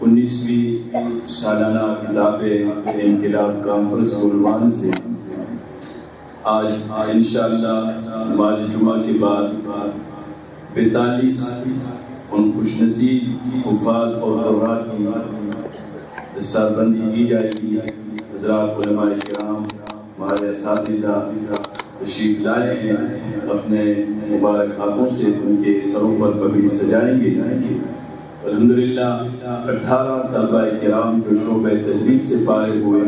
19ویں سالانہ کتاب انقلاب کانفرنس کے عنوان سے آج انشاءاللہ نماز جمعہ کے بعد 42 ان خوش نصیب حفاظ اور قراء کی دستار بندی کی جائے گی۔ حضرات علماء کرام، ہمارے اساتذہ تشریف لائے ہیں، اپنے مبارک ہاتھوں سے ان کے سروں پر پگڑی سجائیں گے۔ الحمدللہ 18 طلبہ کرام جو شعبہ تجوید سے فارغ ہوئے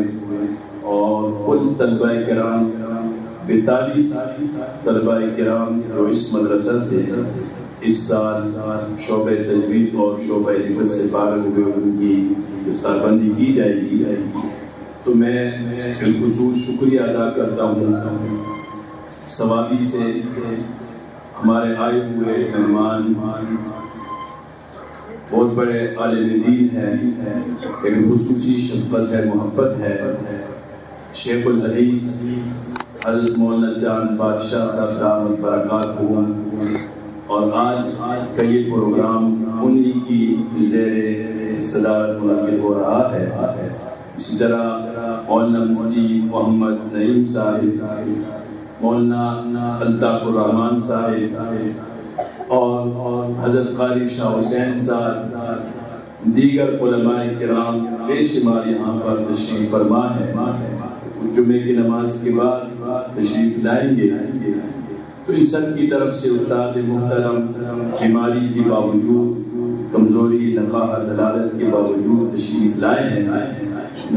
اور کل طلبہ کرام 42 طلبہ کرام جو اس مدرسہ سے اس سال شعبہ تجوید اور شعبہ حفظ سے فارغ ہوئے، ان کی دستار بندی کی جائے گی۔ تو میں بالخصوص شکریہ ادا کرتا ہوں ثوابی سے ہمارے آئے ہوئے مہمان بہت بڑے عالم دین ہیں، ایک خصوصی شفقت ہے، محبت ہے، شیخ الحدیث حضرت مولانا جان بادشاہ صاحب دامت برکاتہ، اور آج کا یہ پروگرام انہی کی زیر صدارت منعقد ہو رہا ہے۔ اسی طرح مولانا مفتی محمد نعیم صاحب، مولانا الطاف الرحمان صاحب اور حضرت قاری شاہ حسین صاحب، دیگر علماء کرام بے شمار یہاں پر تشریف فرما ہے۔ جمعے کی نماز کے بعد تشریف لائیں گے، تو ان سب کی طرف سے استاد محترم بیماری کے باوجود، کمزوری، نقاہت، دلالت کے باوجود تشریف لائے ہیں۔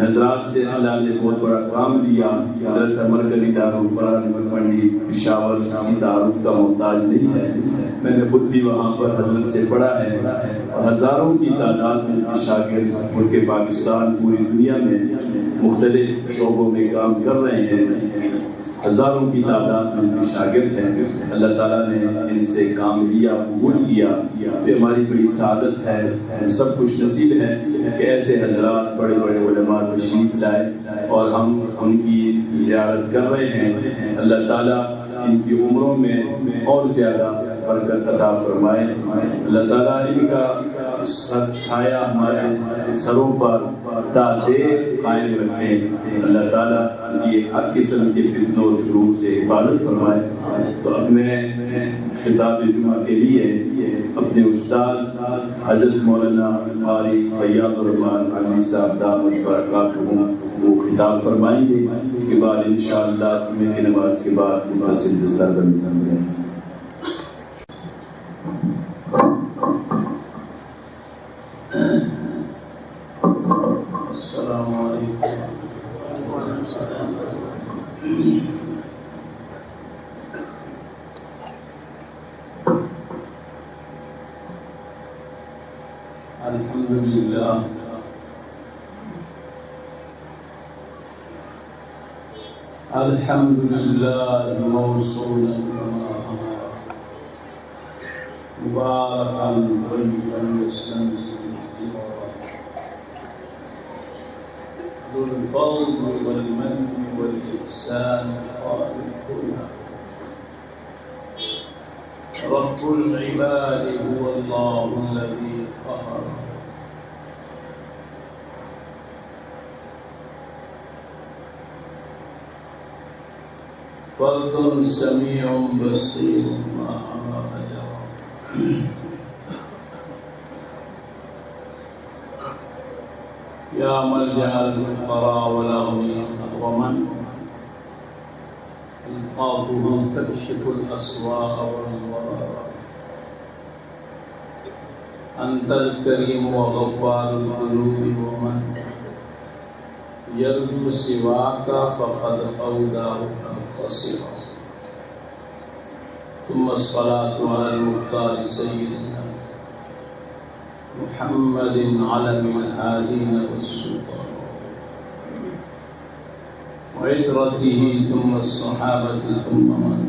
حضرات سے اللہ نے بہت بڑا کام لیا۔ مدرسہ مرکزی دارالقرآن منڈی پشاور کسی تعارف کا محتاج نہیں ہے، میں نے خود بھی وہاں پر حضرت سے پڑھا ہے، اور ہزاروں کی تعداد میں شاگرد ملک پاکستان، پوری دنیا میں مختلف شعبوں میں کام کر رہے ہیں، ہزاروں کی تعداد میں شاگرد ہیں۔ اللہ تعالیٰ نے ان سے کام لیا، قبول کیا، یہ ہماری بڑی سعادت ہے، ہم سب خوش نصیب ہیں کہ ایسے حضرات بڑے بڑے علماء تشریف لائے اور ہم ان کی زیارت کر رہے ہیں۔ اللہ تعالیٰ ان کی عمروں میں اور زیادہ برکت عطا فرمائے، اللہ تعالیٰ ان کا سایہ ہمارے سروں پر تا دیر قائم رکھیں، اللہ تعالیٰ کی ہر قسم کے فتنوں اور شرور سے حفاظت فرمائے۔ تو اب میں خطاب جمعہ کے لیے اپنے استاد حضرت مولانا قاری فیاض الرحمان علی صاحب دامت برکاتہ وہ خطاب فرمائیں گے، اس کے بعد انشاءاللہ جمعے کی نماز کے بعد متصل دستار بندی کریں گے۔ السلام علیکم۔ الحمدللہ الحمدللہ موصول مبارکاً طیباً یستنزل ذو الفضل والمن والإحسان قائل كلها رب العباد هو الله الذي قهر فرد سميع بصير ما أراد يا ملجأ الفقراء والأغنياء ومن ألطافه تكشف الأسواق والورى أنت الكريم وغفار الذنوب ومن يرجو سواك فقد أوداه خسر ثم الصلاة على المختار سيدنا محمد علم الهادين والسفر وعترته ثم الصحابة ثم من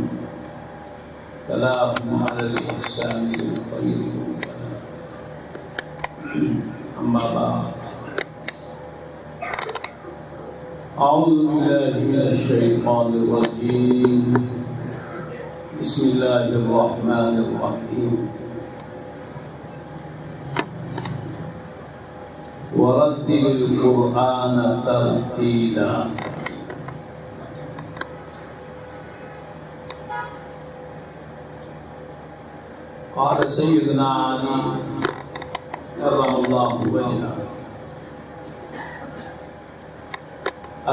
تلاهم على الإحسان بالخير والبلاء أما بعد أعوذ بالله من الشيطان الرجيم بسم الله الرحمن الرحيم ورتل القرآن ترتیلا. قال سيدنا علي كرم الله وجهه: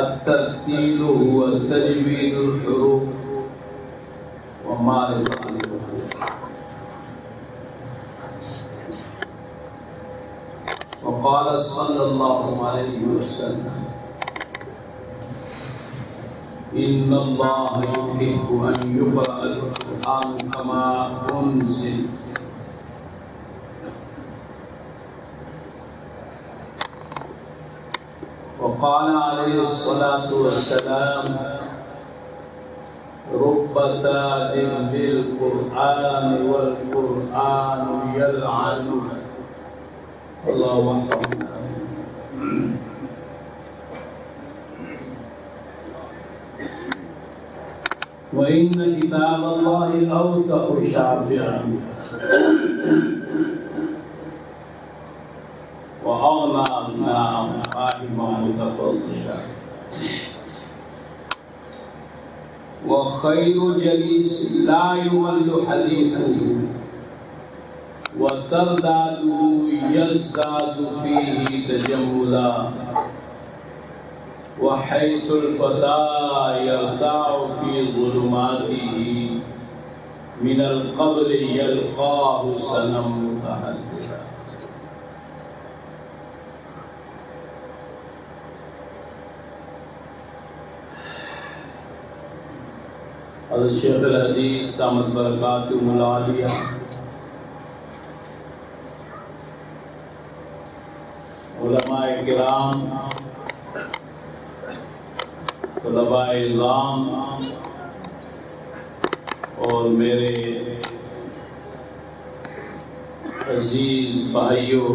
الترتيل هو تجويد الحروف ومعرفة الحروف. وقال صلى الله عليه وسلم: إن الله يحب أن يقرأ القرآن كما أنزل. وقال عليه الصلاة والسلام: رب تال بالقرآن والقرآن يلعنه. الله وحده. وإن كتاب الله أوثق شافعا وأغنى قائما متفضلا وخير جليس لا يمل حديثه وترداده يزداد فيه تجملا وحيث الفتى يرتاع في ظلماته من القبر يلقاه سنا متحدلا. حضرت شیخ الحدیث دامت برکاتہ العالیہ علماء کرام، طلباء اعظام اور میرے عزیز بھائیوں،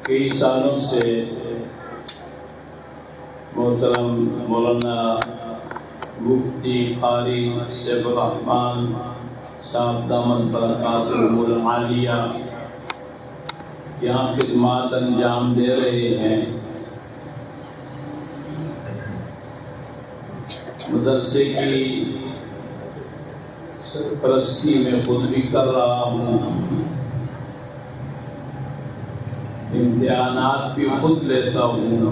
کئی سالوں سے محترم مولانا مفتی قاری سیف الرحمان صاحب دامت برکاتہم العالیہ یہاں خدمات انجام دے رہے ہیں. مدرسے کی سرپرستی میں خود بھی کر رہا ہوں، امتحانات بھی خود لیتا ہوں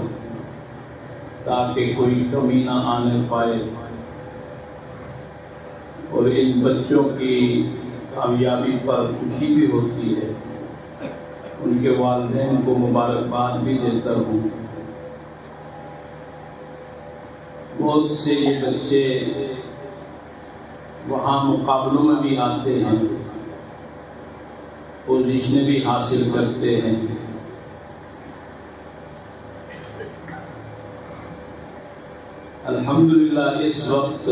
تاکہ کوئی کمی نہ آنے پائے، اور ان بچوں کی کامیابی پر خوشی بھی ہوتی ہے. ان کے والدین کو مبارکباد بھی دیتا ہوں. بہت سے یہ بچے وہاں مقابلوں میں بھی آتے ہیں، پوزیشنیں بھی حاصل کرتے ہیں. الحمدللہ اس وقت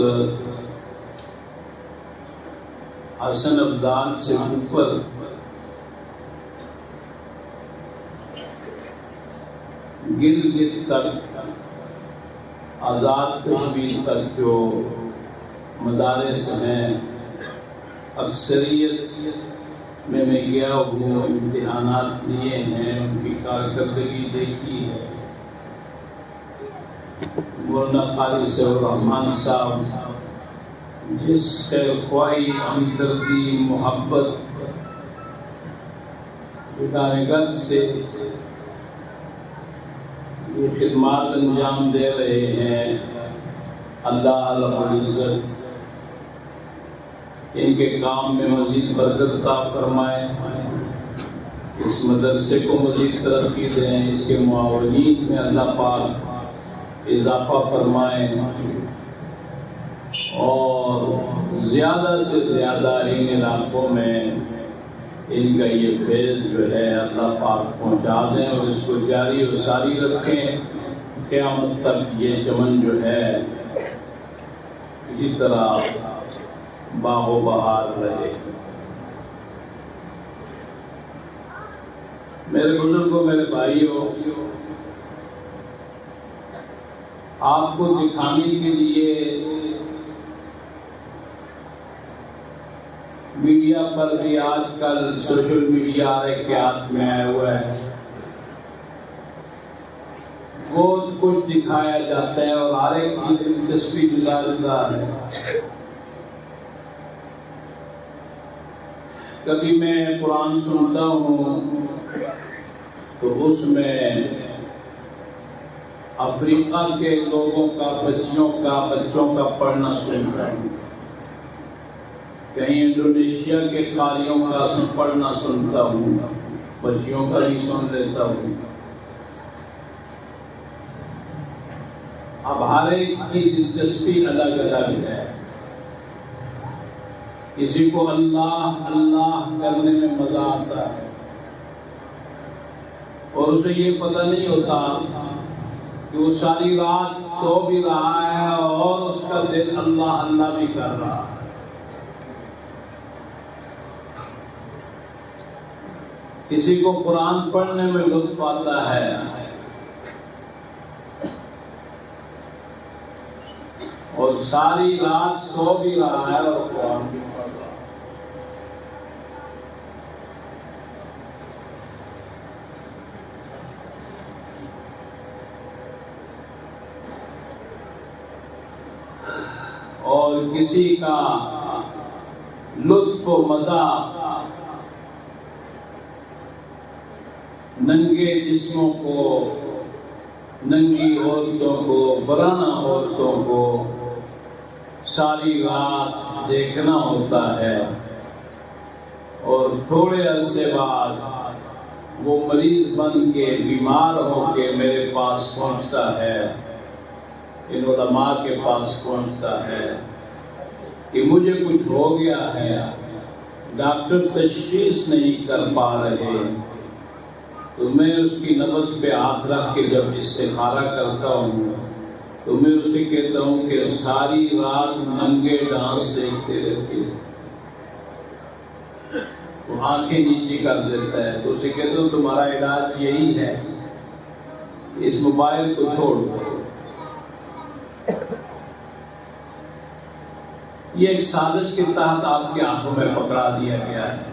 حسن ابدال سے اوپر گلگت تک، آزاد کشمیر تک جو مدارس ہیں، اکثریت میں گیا ہوں، امتحانات لیے ہیں، ان کی کارکردگی دیکھی ہے. مولانا قاری سیف الرحمان صاحب جس خیر خواہی، ہمدردی، محبت، ادارگت سے یہ خدمات انجام دے رہے ہیں، اللہ رب العزت ان کے کام میں مزید برکت عطا فرمائے، اس مدرسے کو مزید ترقی دیں، اس کے معاونین میں اللہ پاک اضافہ فرمائے، اور زیادہ سے زیادہ ان علاقوں میں ان کا یہ فیض جو ہے اللہ پاک پہنچا دیں، اور اس کو جاری و ساری رکھیں، قیامت تک یہ چمن جو ہے اسی طرح باغ و بہار رہے. میرے بزرگوں، میرے بھائیوں، آپ کو دکھانے کے لیے میڈیا پر بھی آج کل سوشل میڈیا ہر ایک کے ہاتھ میں آیا ہوا ہے، بہت کچھ دکھایا جاتا ہے اور ہر ایک کی دلچسپی جدا جدا ہے۔ کبھی میں قرآن سنتا ہوں تو اس میں افریقہ کے لوگوں کا بچوں کا پڑھنا سنتا ہوں، کہیں انڈونیشیا کے قاریوں کا پڑھنا سنتا ہوں، بچیوں کا بھی سن لیتا ہوں۔ اب ہر ایک کی دلچسپی الگ الگ ہے، کسی کو اللہ اللہ کرنے میں مزہ آتا ہے اور اسے یہ پتہ نہیں ہوتا کہ وہ ساری رات سو بھی رہا ہے اور اس کا دل اللہ اللہ بھی کر رہا ہے۔ کسی کو قرآن پڑھنے میں لطف آتا ہے اور ساری رات سو بھی رہا ہے اور قرآن بھی پڑھ رہا ہے۔ اور کسی کا لطف و مزہ ننگے جسموں کو، ننگی عورتوں کو، برہنہ عورتوں کو ساری رات دیکھنا ہوتا ہے، اور تھوڑے عرصے بعد وہ مریض بن کے بیمار ہو کے میرے پاس پہنچتا ہے، ان علماء کے پاس پہنچتا ہے کہ مجھے کچھ ہو گیا ہے، ڈاکٹر تشخیص نہیں کر پا رہے، تو میں اس کی نبض پہ ہاتھ رکھ کے جب استخارہ کرتا ہوں تو میں اسے کہتا ہوں کہ ساری رات ننگے ڈانس دیکھتے رہتے، تو آنکھیں نیچی کر دیتا ہے، تو اسے کہتا ہوں تمہارا علاج یہی ہے، اس موبائل کو چھوڑ دو۔ یہ ایک سازش کے تحت آپ کے ہاتھوں میں پکڑا دیا گیا ہے،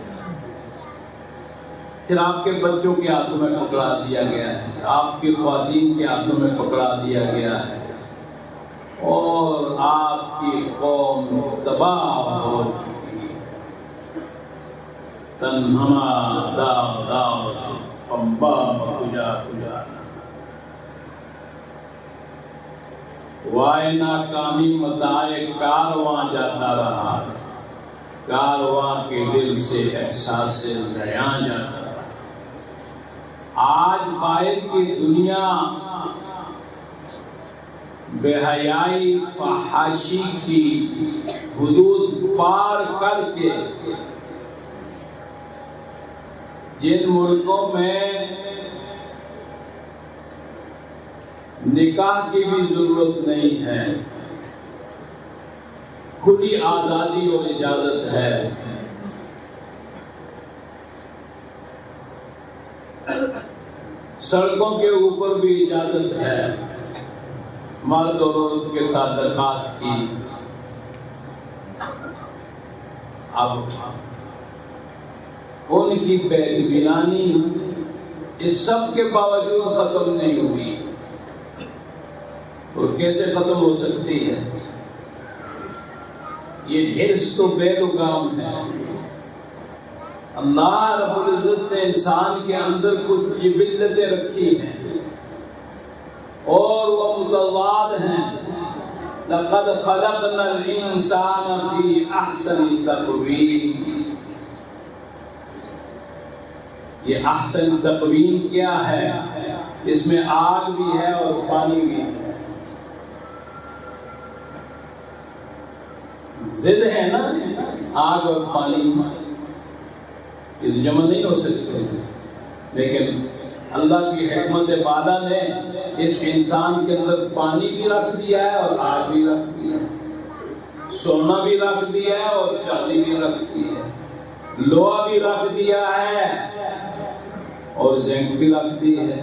پھر آپ کے بچوں کے ہاتھوں میں پکڑا دیا گیا ہے، آپ کی خواتین کے ہاتھوں میں پکڑا دیا گیا ہے، اور آپ کی قوم تباہ ہو چکی ہے۔ تنہما داغ داغ سے پمبا کجا کجا وائے ناکامی متائے کارواں جاتا رہا، کارواں کے دل سے احساس زیاں جاتا رہا۔ آج باہر کی دنیا بے حیائی فحاشی کی حدود پار کر کے جن ملکوں میں نکاح کی بھی ضرورت نہیں ہے، کھلی آزادی اور اجازت ہے، سڑکوں کے اوپر بھی اجازت ہے مرد اور عورت کے تعلقات کی، اب ان کی بیگمانی اس سب کے باوجود ختم نہیں ہوئی، اور کیسے ختم ہو سکتی ہے؟ یہ حرص تو بے لگام ہے۔ اللہ رب العزت نے انسان کے اندر کچھ جبلتیں رکھی ہیں اور وہ متضاد ہیں۔ لقد خلقنا الانسان فی احسن تقویم۔ یہ احسن تقویم کیا ہے؟ اس میں آگ بھی ہے اور پانی بھی ہے، ضد ہے نا، آگ اور پانی، یہ تو جمع نہیں ہو سکتے، لیکن اللہ کی حکمت بالا نے اس انسان کے اندر پانی بھی رکھ دیا ہے اور آگ بھی رکھ دیا ہے، سونا بھی رکھ دیا ہے اور چاندی بھی رکھ دی ہے، لوہا بھی رکھ دیا ہے اور زنک بھی رکھ دی ہے۔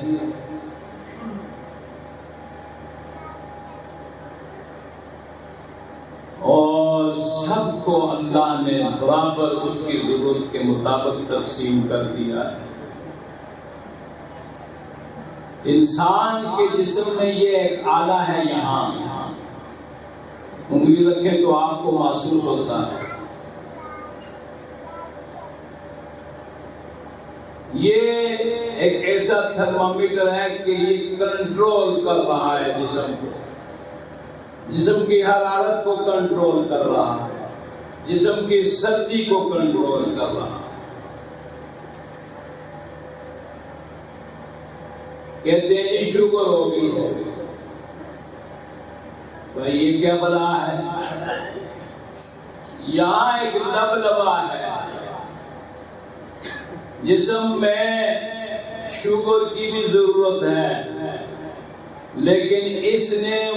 اور سب کو اللہ نے برابر اس کی ضرورت کے مطابق تقسیم کر دیا ہے۔ انسان کے جسم میں یہ ایک آلہ ہے، یہاں انگلی رکھیں تو آپ کو محسوس ہوتا ہے۔ یہ ایک ایسا تھرمامیٹر ہے کہ یہ کنٹرول کر رہا ہے جسم کو، جسم کی حرارت کو کنٹرول کر رہا ہے، جسم کی سردی کو کنٹرول کر رہا ہے۔ کہتے ہیں یہ شوگر ہوگی، بھائی یہ کیا بلا ہے؟ یہاں ایک لبلبا ہے، جسم میں شوگر کی بھی ضرورت ہے، لیکن اس نے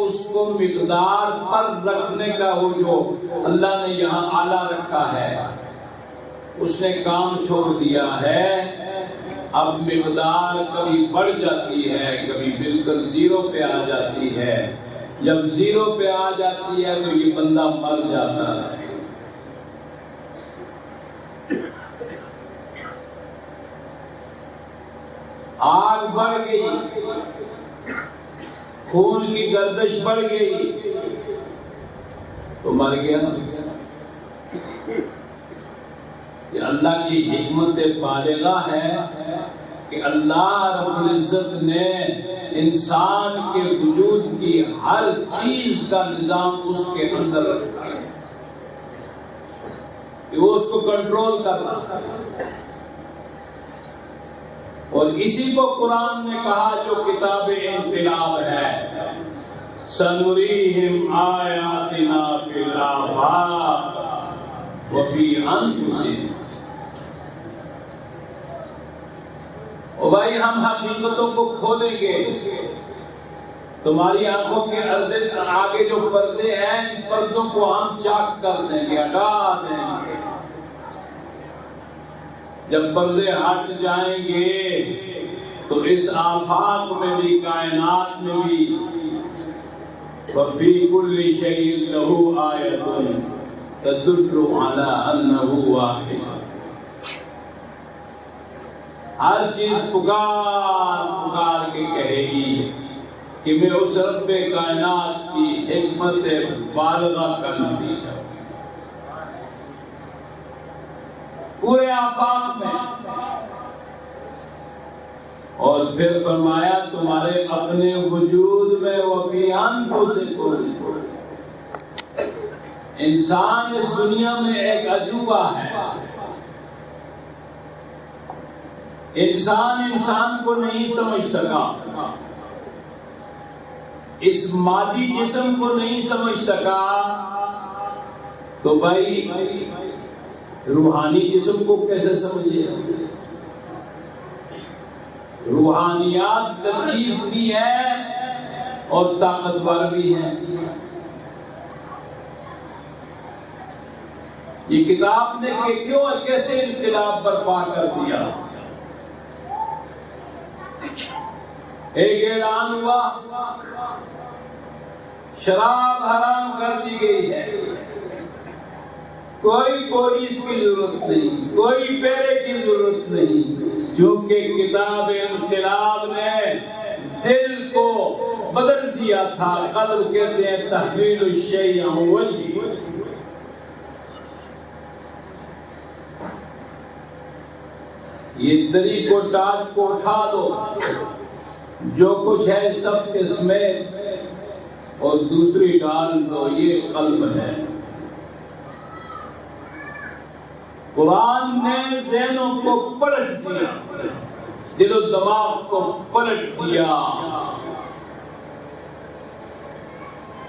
اس کو مقدار پر رکھنے کا وہ جو اللہ نے یہاں آلہ رکھا ہے اس نے کام چھوڑ دیا ہے۔ اب مقدار کبھی بڑھ جاتی ہے، کبھی بالکل زیرو پہ آ جاتی ہے۔ جب زیرو پہ آ جاتی ہے تو یہ بندہ مر جاتا ہے۔ آگ بڑھ گئی، خون کی گردش بڑھ گئی تو مر گیا۔ یہ اللہ کی حکمت بالغہ ہے کہ اللہ رب العزت نے انسان کے وجود کی ہر چیز کا نظام اس کے اندر رکھا ہے کہ وہ اس کو کنٹرول کر رہا ہے۔ اور اسی کو قرآن نے کہا جو کتاب انقلاب ہے، سنریہم آیاتنا فی الآفاق وفی انفسہم۔ اور بھائی ہم حقیقتوں کو کھولیں گے، تمہاری آنکھوں کے آگے جو پردے ہیں ان پردوں کو ہم چاک کر دیں گے، ہٹا دیں گے۔ جب پردے ہٹ جائیں گے تو اس آفاق میں بھی، کائنات میں بھی، وَفِي كُلِّ شَيْءٍ لَهُ آیَةٌ تَدُلُّ عَلَىٰ أَنَّهُ وَاحِدٌ۔ ہر چیز پکار کے کہے گی کہ میں اس رب کائنات کی حکمت بالغہ کا نتیجہ ہوں۔ پورے آفاق میں۔ اور پھر فرمایا تمہارے اپنے وجود میں وفی انفسکم۔ انسان اس دنیا میں ایک عجوبہ ہے۔ انسان کو نہیں سمجھ سکا، اس مادی جسم کو نہیں سمجھ سکا، تو بھائی روحانی جسم کو کیسے سمجھے؟ روحانیات لطیف بھی ہے اور طاقتور بھی ہے۔ یہ کتاب نے کہ کیوں کیسے انقلاب برپا کر دیا۔ ایک اعلان ہوا، شراب حرام کر دی گئی ہے، کوئی پولیس کی ضرورت نہیں، کوئی پیرے کی ضرورت نہیں، کیونکہ کتاب انقلاب نے دل کو بدل دیا تھا۔ قلب کہتے ہیں تحویل الشیء عن وجہہ۔ یہ دری کو ٹاٹ کو اٹھا دو، جو کچھ ہے سب اس میں، اور دوسری ڈال دو، یہ قلب ہے۔ قرآن نے ذہنوں کو پلٹ دیا، دل و دماغ کو پلٹ دیا۔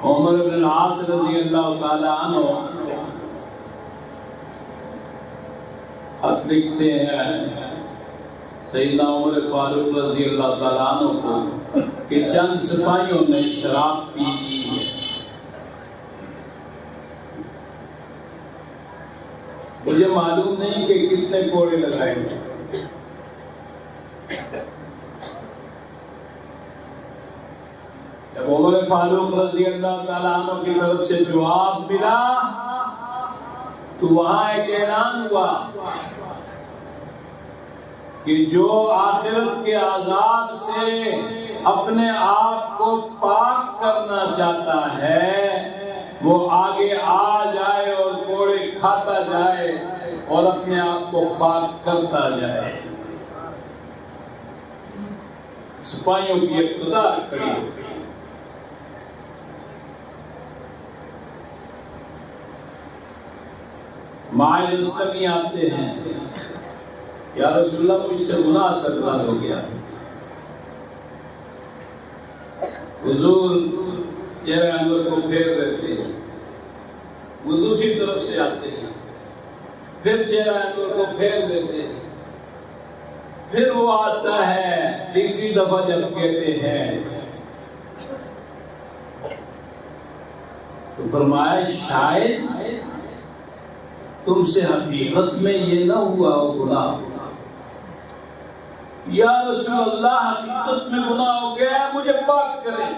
عمر بن العاص رضی اللہ تعالیٰ عنہ خط لکھتے ہیں سیدنا عمر فاروق رضی اللہ تعالیٰ عنہ کو کہ چند سپاہیوں نے شراب پی لی ہے۔ مجھے معلوم نہیں کہ کتنے کوڑے لگائے گئے۔ جب عمر فاروق رضی اللہ تعالیٰ عنہ کی طرف سے جواب ملا تو وہاں ایک اعلان ہوا کہ جو آخرت کے عذاب سے اپنے آپ کو پاک کرنا چاہتا ہے وہ آگے آ جائے اور کوڑے کھاتا جائے اور اپنے آپ کو پاک کرتا جائے۔ سپاہیوں کی اقتدار کھڑی ہو گئی۔ ماعز السمی آتے ہیں، یا رسول اللہ مجھ سے گناہ سرزد ہو گیا۔ حضور چہرے انور کو پھیر دیتے ہیں، وہ دوسری طرف سے آتے ہیں، پھر چہرہ انور کو پھیر دیتے ہیں، پھر وہ آتا ہے تیسری دفعہ جب کہتے ہیں تو فرمایا شاید تم سے حقیقت میں یہ نہ ہوا ہو گناہ۔ یا رسول اللہ حقیقت میں گناہ ہو گیا ہے، مجھے پاک کریں۔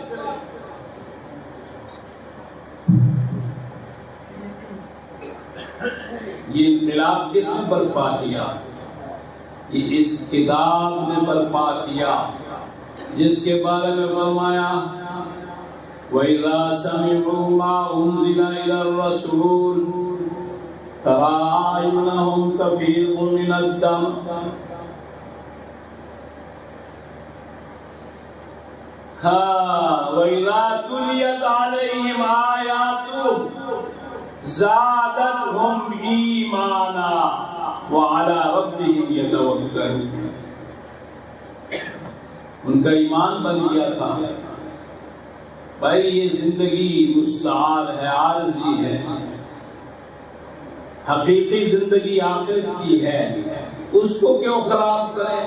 یہ انقلاب کس نے برپا کیا؟ یہ اس کتاب نے برپا کیا جس کے بارے میں فرمایا وَإِذَا سَمِعُوا مَا أُنزِلَ إِلَى الرَّسُولِ تَرَىٰ أَعْيُنَهُمْ تَفِيضُ مِنَ الدَّمْعِ وَإِذَا تُلِيَتْ عَلَيْهِمْ آيَاتُهُ زَادَتْهُمْ إِيمَانًا وَعَلَىٰ رَبِّهِمْ يَتَوَكَّلُونَ۔ ان کا ایمان بن گیا تھا بھائی یہ زندگی مستعار ہے، عارضی ہے، حقیقی زندگی آخرت کی ہے، اس کو کیوں خراب کریں؟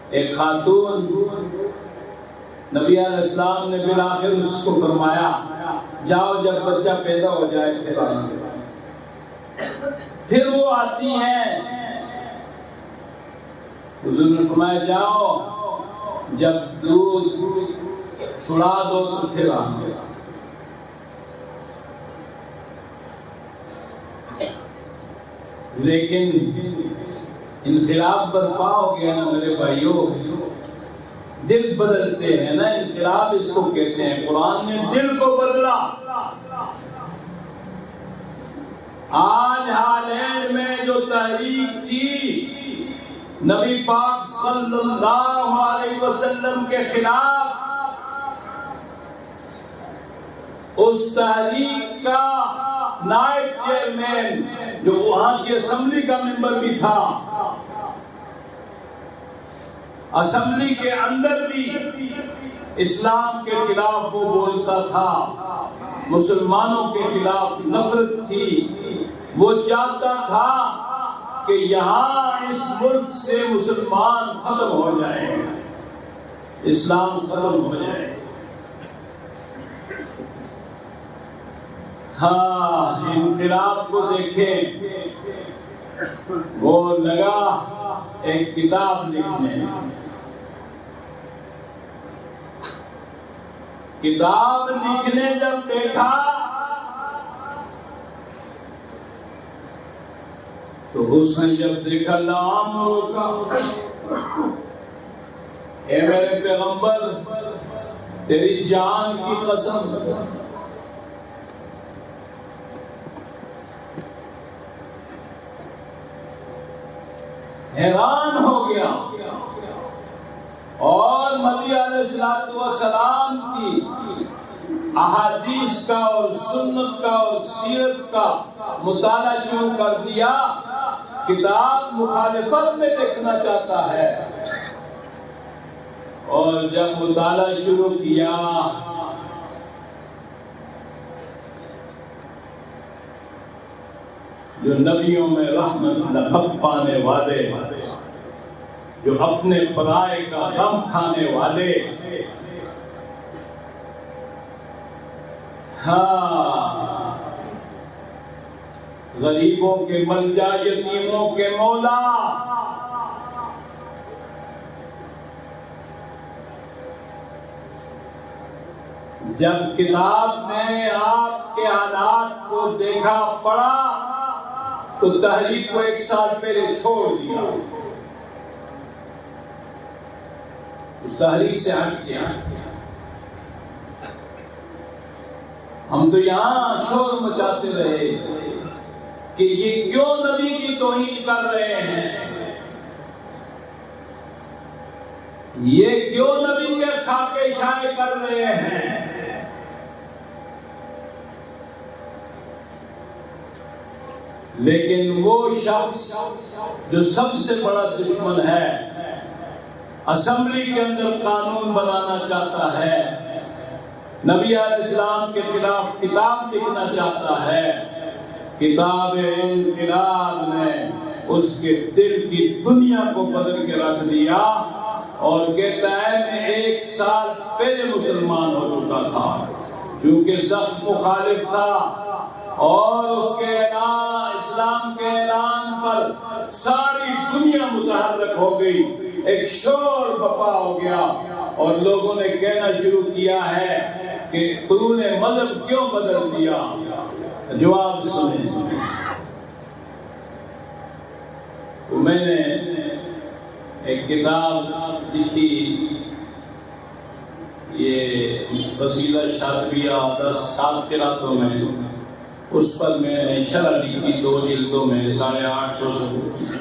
ایک خاتون نبی علیہ السلام نے بالآخر اس کو فرمایا جاؤ جب بچہ پیدا ہو جائے پھر آنا۔ پھر وہ آتی ہیں، حضور نے فرمایا جاؤ جب دودھ چھڑا دو تو پھر آنا۔ لیکن انقلاب برپا ہو گیا نا میرے بھائیوں، دل بدلتے ہیں نا، انقلاب اس کو کہتے ہیں۔ قرآن نے دل کو بدلا۔ آج ہالینڈ میں جو تحریک تھی نبی پاک صلی اللہ علیہ وسلم کے خلاف، اس تحریک کا نائب چیئرمین جو وہاں کی اسمبلی کا ممبر بھی تھا، اسمبلی کے اندر بھی اسلام کے خلاف وہ بولتا تھا، مسلمانوں کے خلاف نفرت تھی۔ وہ چاہتا تھا کہ یہاں اس ملک سے مسلمان ختم ہو جائے، اسلام ختم ہو جائے۔ ہاں انقلاب کو دیکھیں، وہ لگا ایک کتاب لکھنے، کتاب لکھنے جب بیٹھا تو اس نے جب دیکھا لعامرو کا، اے میرے پیغمبر تیری جان کی قسم، حیران ہو گیا اور نبی علیہ السلام کی احادیث کا اور سنت کا اور سیرت کا مطالعہ شروع کر دیا۔ کتاب مخالفت میں دیکھنا چاہتا ہے، اور جب مطالعہ شروع کیا جو نبیوں میں رحمت لقب پانے والے، جو اپنے پرائے کا غم کھانے والے، ہاں غریبوں کے ملجا، یتیموں کے مولا، جب کتاب میں آپ کے حالات کو دیکھا پڑھا تو تحریک کو 1 سال پہلے چھوڑ دیا، اس تحریک سے ہٹ کیا۔ ہم تو یہاں شور مچاتے رہے کہ یہ کیوں نبی کی توہین کر رہے ہیں، یہ کیوں نبی کے خاکے شائع کر رہے ہیں۔ لیکن وہ شخص جو سب سے بڑا دشمن ہے، اسمبلی کے اندر قانون بنانا چاہتا ہے، نبی علیہ السلام کے خلاف کتاب لکھنا چاہتا ہے، کتاب انقلاب نے اس کے دل کی دنیا کو بدل کے رکھ دیا اور کہتا ہے میں 1 سال پہلے مسلمان ہو چکا تھا، چونکہ سخت مخالف تھا اور اس کے اعلان، اسلام کے اعلان پر ساری دنیا متحرک ہو گئی، ایک شور برپا ہو گیا اور لوگوں نے کہنا شروع کیا ہے کہ تو نے مذہب کیوں بدل دیا؟ جواب سنیں۔ تو میں نے ایک کتاب لکھی، یہ قصیدہ شاطبیہ 10 سال قراتوں میں، اس پر میں نے شرح لکھی 2 جلدوں میں 850 صفحے،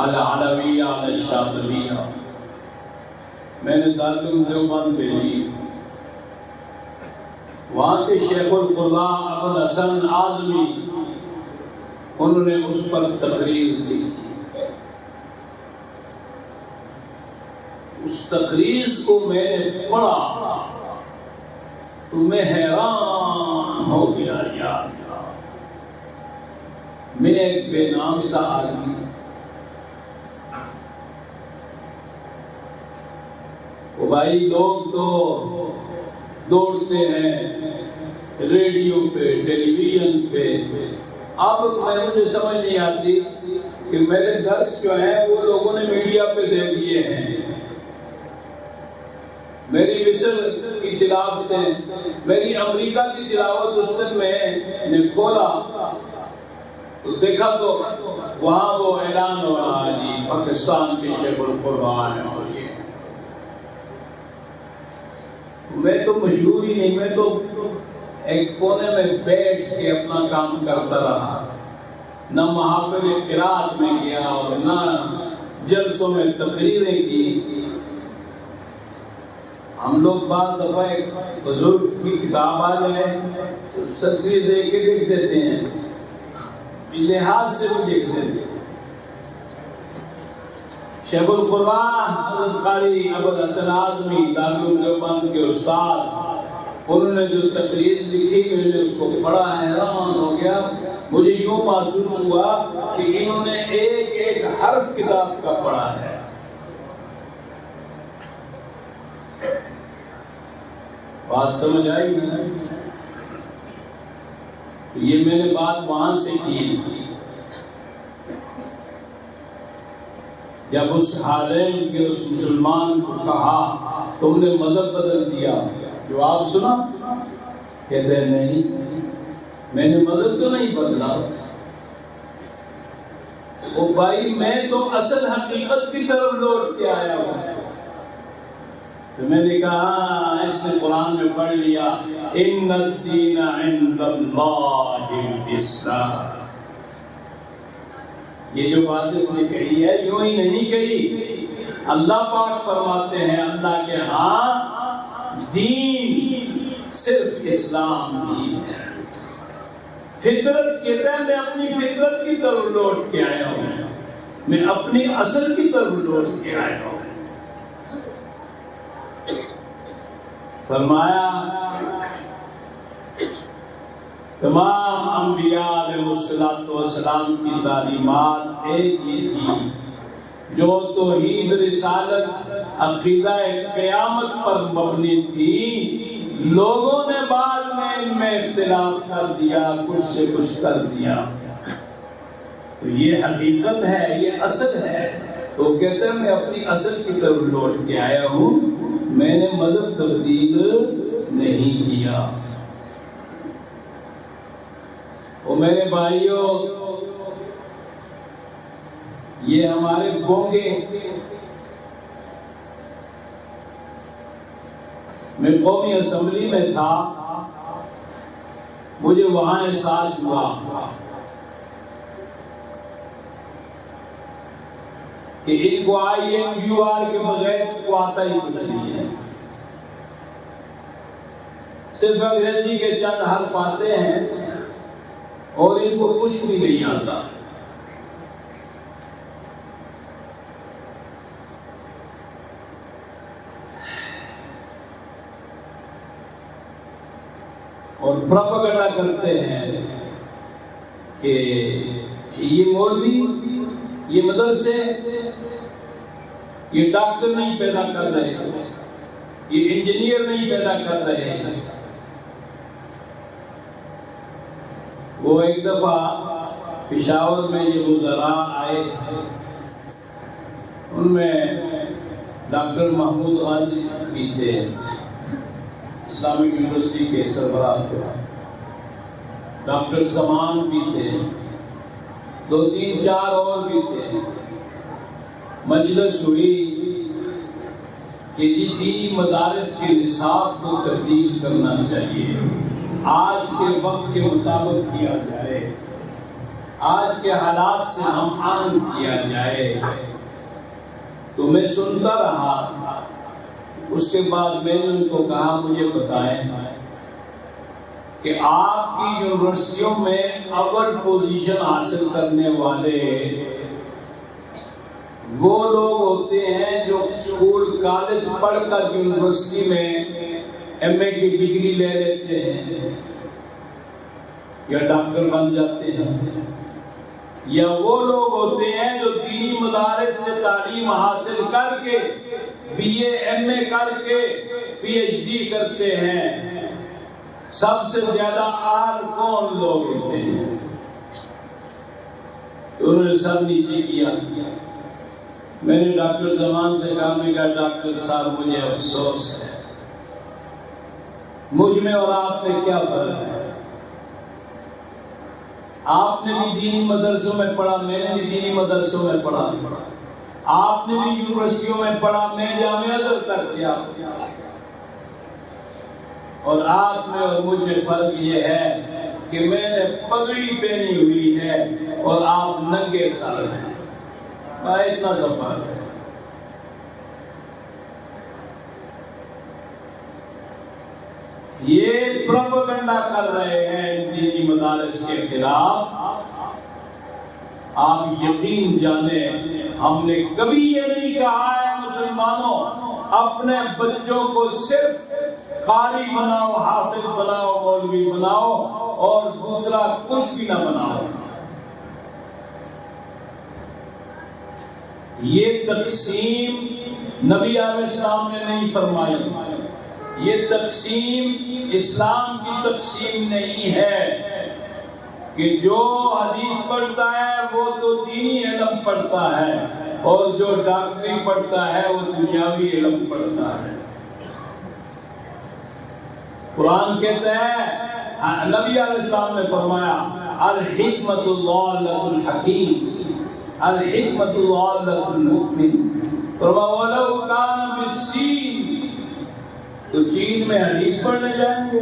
العلویہ الشاطبیہ۔ میں نے دارالعلوم دیوبند بھیجی، وہاں کے شیخ القراء ابوالحسن اعظمی انہوں نے اس پر تقریر دی تھی۔ اس تقریر کو میں نے پڑھا تو میں حیران ہو گیا، یار میں ایک بے نام سا آدمی، وہ بھائی لوگ تو دوڑتے ہیں ریڈیو پہ، ٹیلی ویژن پہ، اب مجھے سمجھ نہیں آتی کہ میرے درس جو ہیں وہ لوگوں نے میڈیا پہ دے دیے ہیں، میری مصر کی تلاوتیں، میری امریکہ کی تلاوت اس دن میں نے کھولا تو دیکھا تو وہاں وہ اعلان ہو رہا ہے جی پاکستان کے شیخ القرآن ہے، اور یہ میں تو مشہور ہی نہیں، میں تو ایک کونے میں بیٹھ کے اپنا کام کرتا رہا، نہ محافل قرات میں گیا اور نہ جلسوں میں تقریریں کی۔ ہم لوگ بعض دفعہ ایک بزرگ کی کتاب آ جائے تو تصویر دیکھ کے لکھ دیتے ہیں، لحاظ سے بھی لکھ دیتے ہیں۔ شیخ القراء قاری ابوالحسن اعظمی دارالعلوم دیوبند کے استاد، انہوں نے جو تقریر لکھی میں نے اس کو پڑھا، حیران ہو گیا۔ مجھے یوں محسوس ہوا کہ انہوں نے ایک ایک حرف کتاب کا پڑھا ہے۔ بات سمجھ آئی نا؟ یہ میں نے بات وہاں سے کی جب اس حالین کے اس مسلمان کو کہا تم نے مذہب بدل دیا، جواب سنا، کہتے ہیں نہیں میں نے مذہب تو نہیں بدلا، او بھائی میں تو اصل حقیقت کی طرف لوٹ کے آیا ہوں۔ تو میں نے کہا اس نے قرآن میں پڑھ لیا ان الدین عند اللہ الاسلام، یہ جو بات اس نے کہی ہے یوں ہی نہیں کہی، اللہ پاک فرماتے ہیں اللہ کے ہاں دین صرف اسلام ہی ہے۔ فطرت کہتا ہے میں اپنی فطرت کی طرف لوٹ کے آیا ہوں، میں اپنی اصل کی طرف لوٹ کے آیا ہوں۔ فرمایا تمام انبیاء علیہ السلام کی تعلیمات ایک ہی تھی، جو توحید رسالت عقیدہ قیامت پر مبنی تھی، لوگوں نے بعد میں ان میں اختلاف کر دیا، کچھ سے کچھ کر دیا۔ تو یہ حقیقت ہے، یہ اصل ہے۔ تو کہتے ہیں میں اپنی اصل کی طرف لوٹ کے آیا ہوں، میں نے مذہب تبدیل نہیں کیا۔ اور میرے بھائیوں، یہ ہمارے بونگے، میں قومی اسمبلی میں تھا، مجھے وہاں احساس ہوا کہ ان کو IMUR کے بغیر ان کو آتا ہی کچھ نہیں ہے، صرف انگریزی کے چند حرف آتے ہیں اور ان کو کچھ بھی نہیں آتا۔ اور پروپیگنڈا کرتے ہیں کہ یہ مولوی، یہ مدرسے، یہ ڈاکٹر نہیں پیدا کر رہے، یہ انجینئر نہیں پیدا کر رہے۔ وہ ایک دفعہ پشاور میں یہ وزراء آئے، ان میں ڈاکٹر محمود غازی بھی تھے، اسلامک یونیورسٹی کے سربراہ تھے، ڈاکٹر زمان بھی تھے، 2-3-4 اور بھی تھے۔ مجلس ہوئی کہ جی دینی مدارس کے نصاب کو تبدیل کرنا چاہیے، آج کے وقت کے مطابق کیا جائے، آج کے حالات سے ہم آہنگ کیا جائے۔ تو میں سنتا رہا، اس کے بعد میں نے ان کو کہا مجھے بتائیں کہ آپ کی یونیورسٹیوں میں اول پوزیشن حاصل کرنے والے وہ لوگ ہوتے ہیں جو اسکول کالج پڑھ کر یونیورسٹی میں MA کی ڈگری لے لیتے ہیں یا ڈاکٹر بن جاتے ہیں، یا وہ لوگ ہوتے ہیں جو دینی مدارس سے تعلیم حاصل کر کے BA MA کر کے PhD کرتے ہیں؟ سب سے زیادہ اہل کون لوگ ہوتے ہیں؟ تو انہوں نے سب نیچے کیا۔ میں نے ڈاکٹر زمان سے کہا، میں کہا ڈاکٹر صاحب مجھے افسوس ہے، مجھ میں اور آپ میں کیا فرق ہے؟ آپ نے بھی دینی مدرسوں میں پڑھا، میں نے بھی دینی مدرسوں میں پڑھا، آپ نے بھی یونیورسٹیوں میں پڑھا، میں جامعہ ازہر تک گیا، اور آپ میں اور مجھ میں فرق یہ ہے کہ میں نے پگڑی پہنی ہوئی ہے اور آپ ننگے سر ہیں، اتنا سا فرق ہے۔ یہ پروپیگنڈا کر رہے ہیں دینی مدارس کے خلاف۔ آپ یقین جانیں ہم نے کبھی یہ نہیں کہا ہے مسلمانوں اپنے بچوں کو صرف قاری بناؤ، حافظ بناؤ، مولوی بناؤ اور دوسرا کچھ بھی نہ بناؤ۔ یہ تقسیم نبی علیہ السلام نے نہیں فرمائی، یہ تقسیم اسلام کی تقسیم نہیں ہے کہ جو حدیث پڑھتا ہے وہ تو دینی علم پڑھتا ہے اور جو ڈاکٹری پڑھتا ہے وہ دنیاوی علم پڑھتا ہے۔ قرآن کہتا ہے، نبی علیہ السلام نے فرمایا الحکمت ضالۃ الحکیم، الحکمت ضالۃ المؤمن، وَلَوْ كَانَ بِالصِّينِ، تو چین میں حدیث پڑھنے جائیں گے؟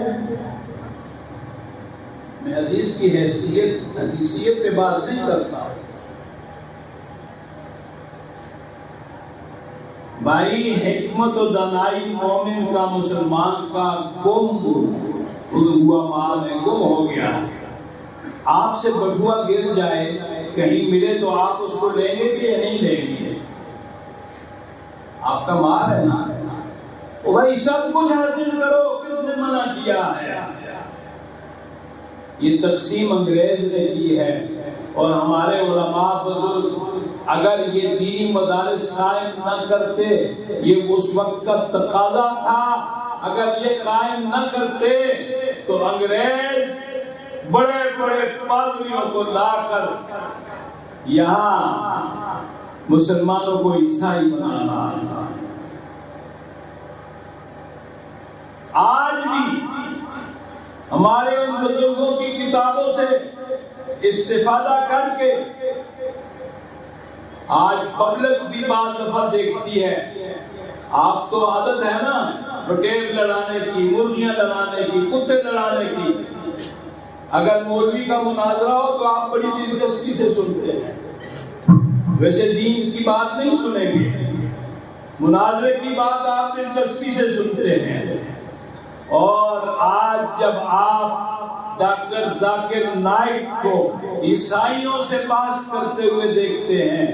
میں حدیث کی حیثیت پہ بات نہیں کرتا بھائی۔ حکمت و دانائی مومن کا، مسلمان کا گم ہوا مال ہے، گم ہو گیا۔ آپ سے بٹوا گر جائے کہیں ملے تو آپ اس کو لیں گے کہ نہیں لیں گے؟ آپ کا مال ہے نا، بھائی سب کچھ حاصل کرو، کس نے منع کیا ہے؟ یہ تقسیم انگریز نے کی ہے، اور ہمارے علماء بزرگ اگر یہ دینی مدارس قائم نہ کرتے، یہ اس وقت کا تقاضا تھا، اگر یہ قائم نہ کرتے تو انگریز بڑے بڑے پادریوں کو لا کر یہاں مسلمانوں کو عیسائی بنا رہا تھا۔ آج بھی ہمارے ان بزرگوں کی کتابوں سے استفادہ کر کے آج پبلک بھی بعض دفعہ دیکھتی ہے. آپ تو عادت ہے نا بٹیر لڑانے کی، مرغیاں لڑانے کی، کتے لڑانے کی. اگر مولوی کا مناظرہ ہو تو آپ بڑی دلچسپی سے سنتے ہیں. ویسے دین کی بات نہیں سنیں گے، مناظرے کی بات آپ دلچسپی سے سنتے ہیں. اور آج جب آپ ڈاکٹر ذاکر نائک کو عیسائیوں سے بحث کرتے ہوئے دیکھتے ہیں،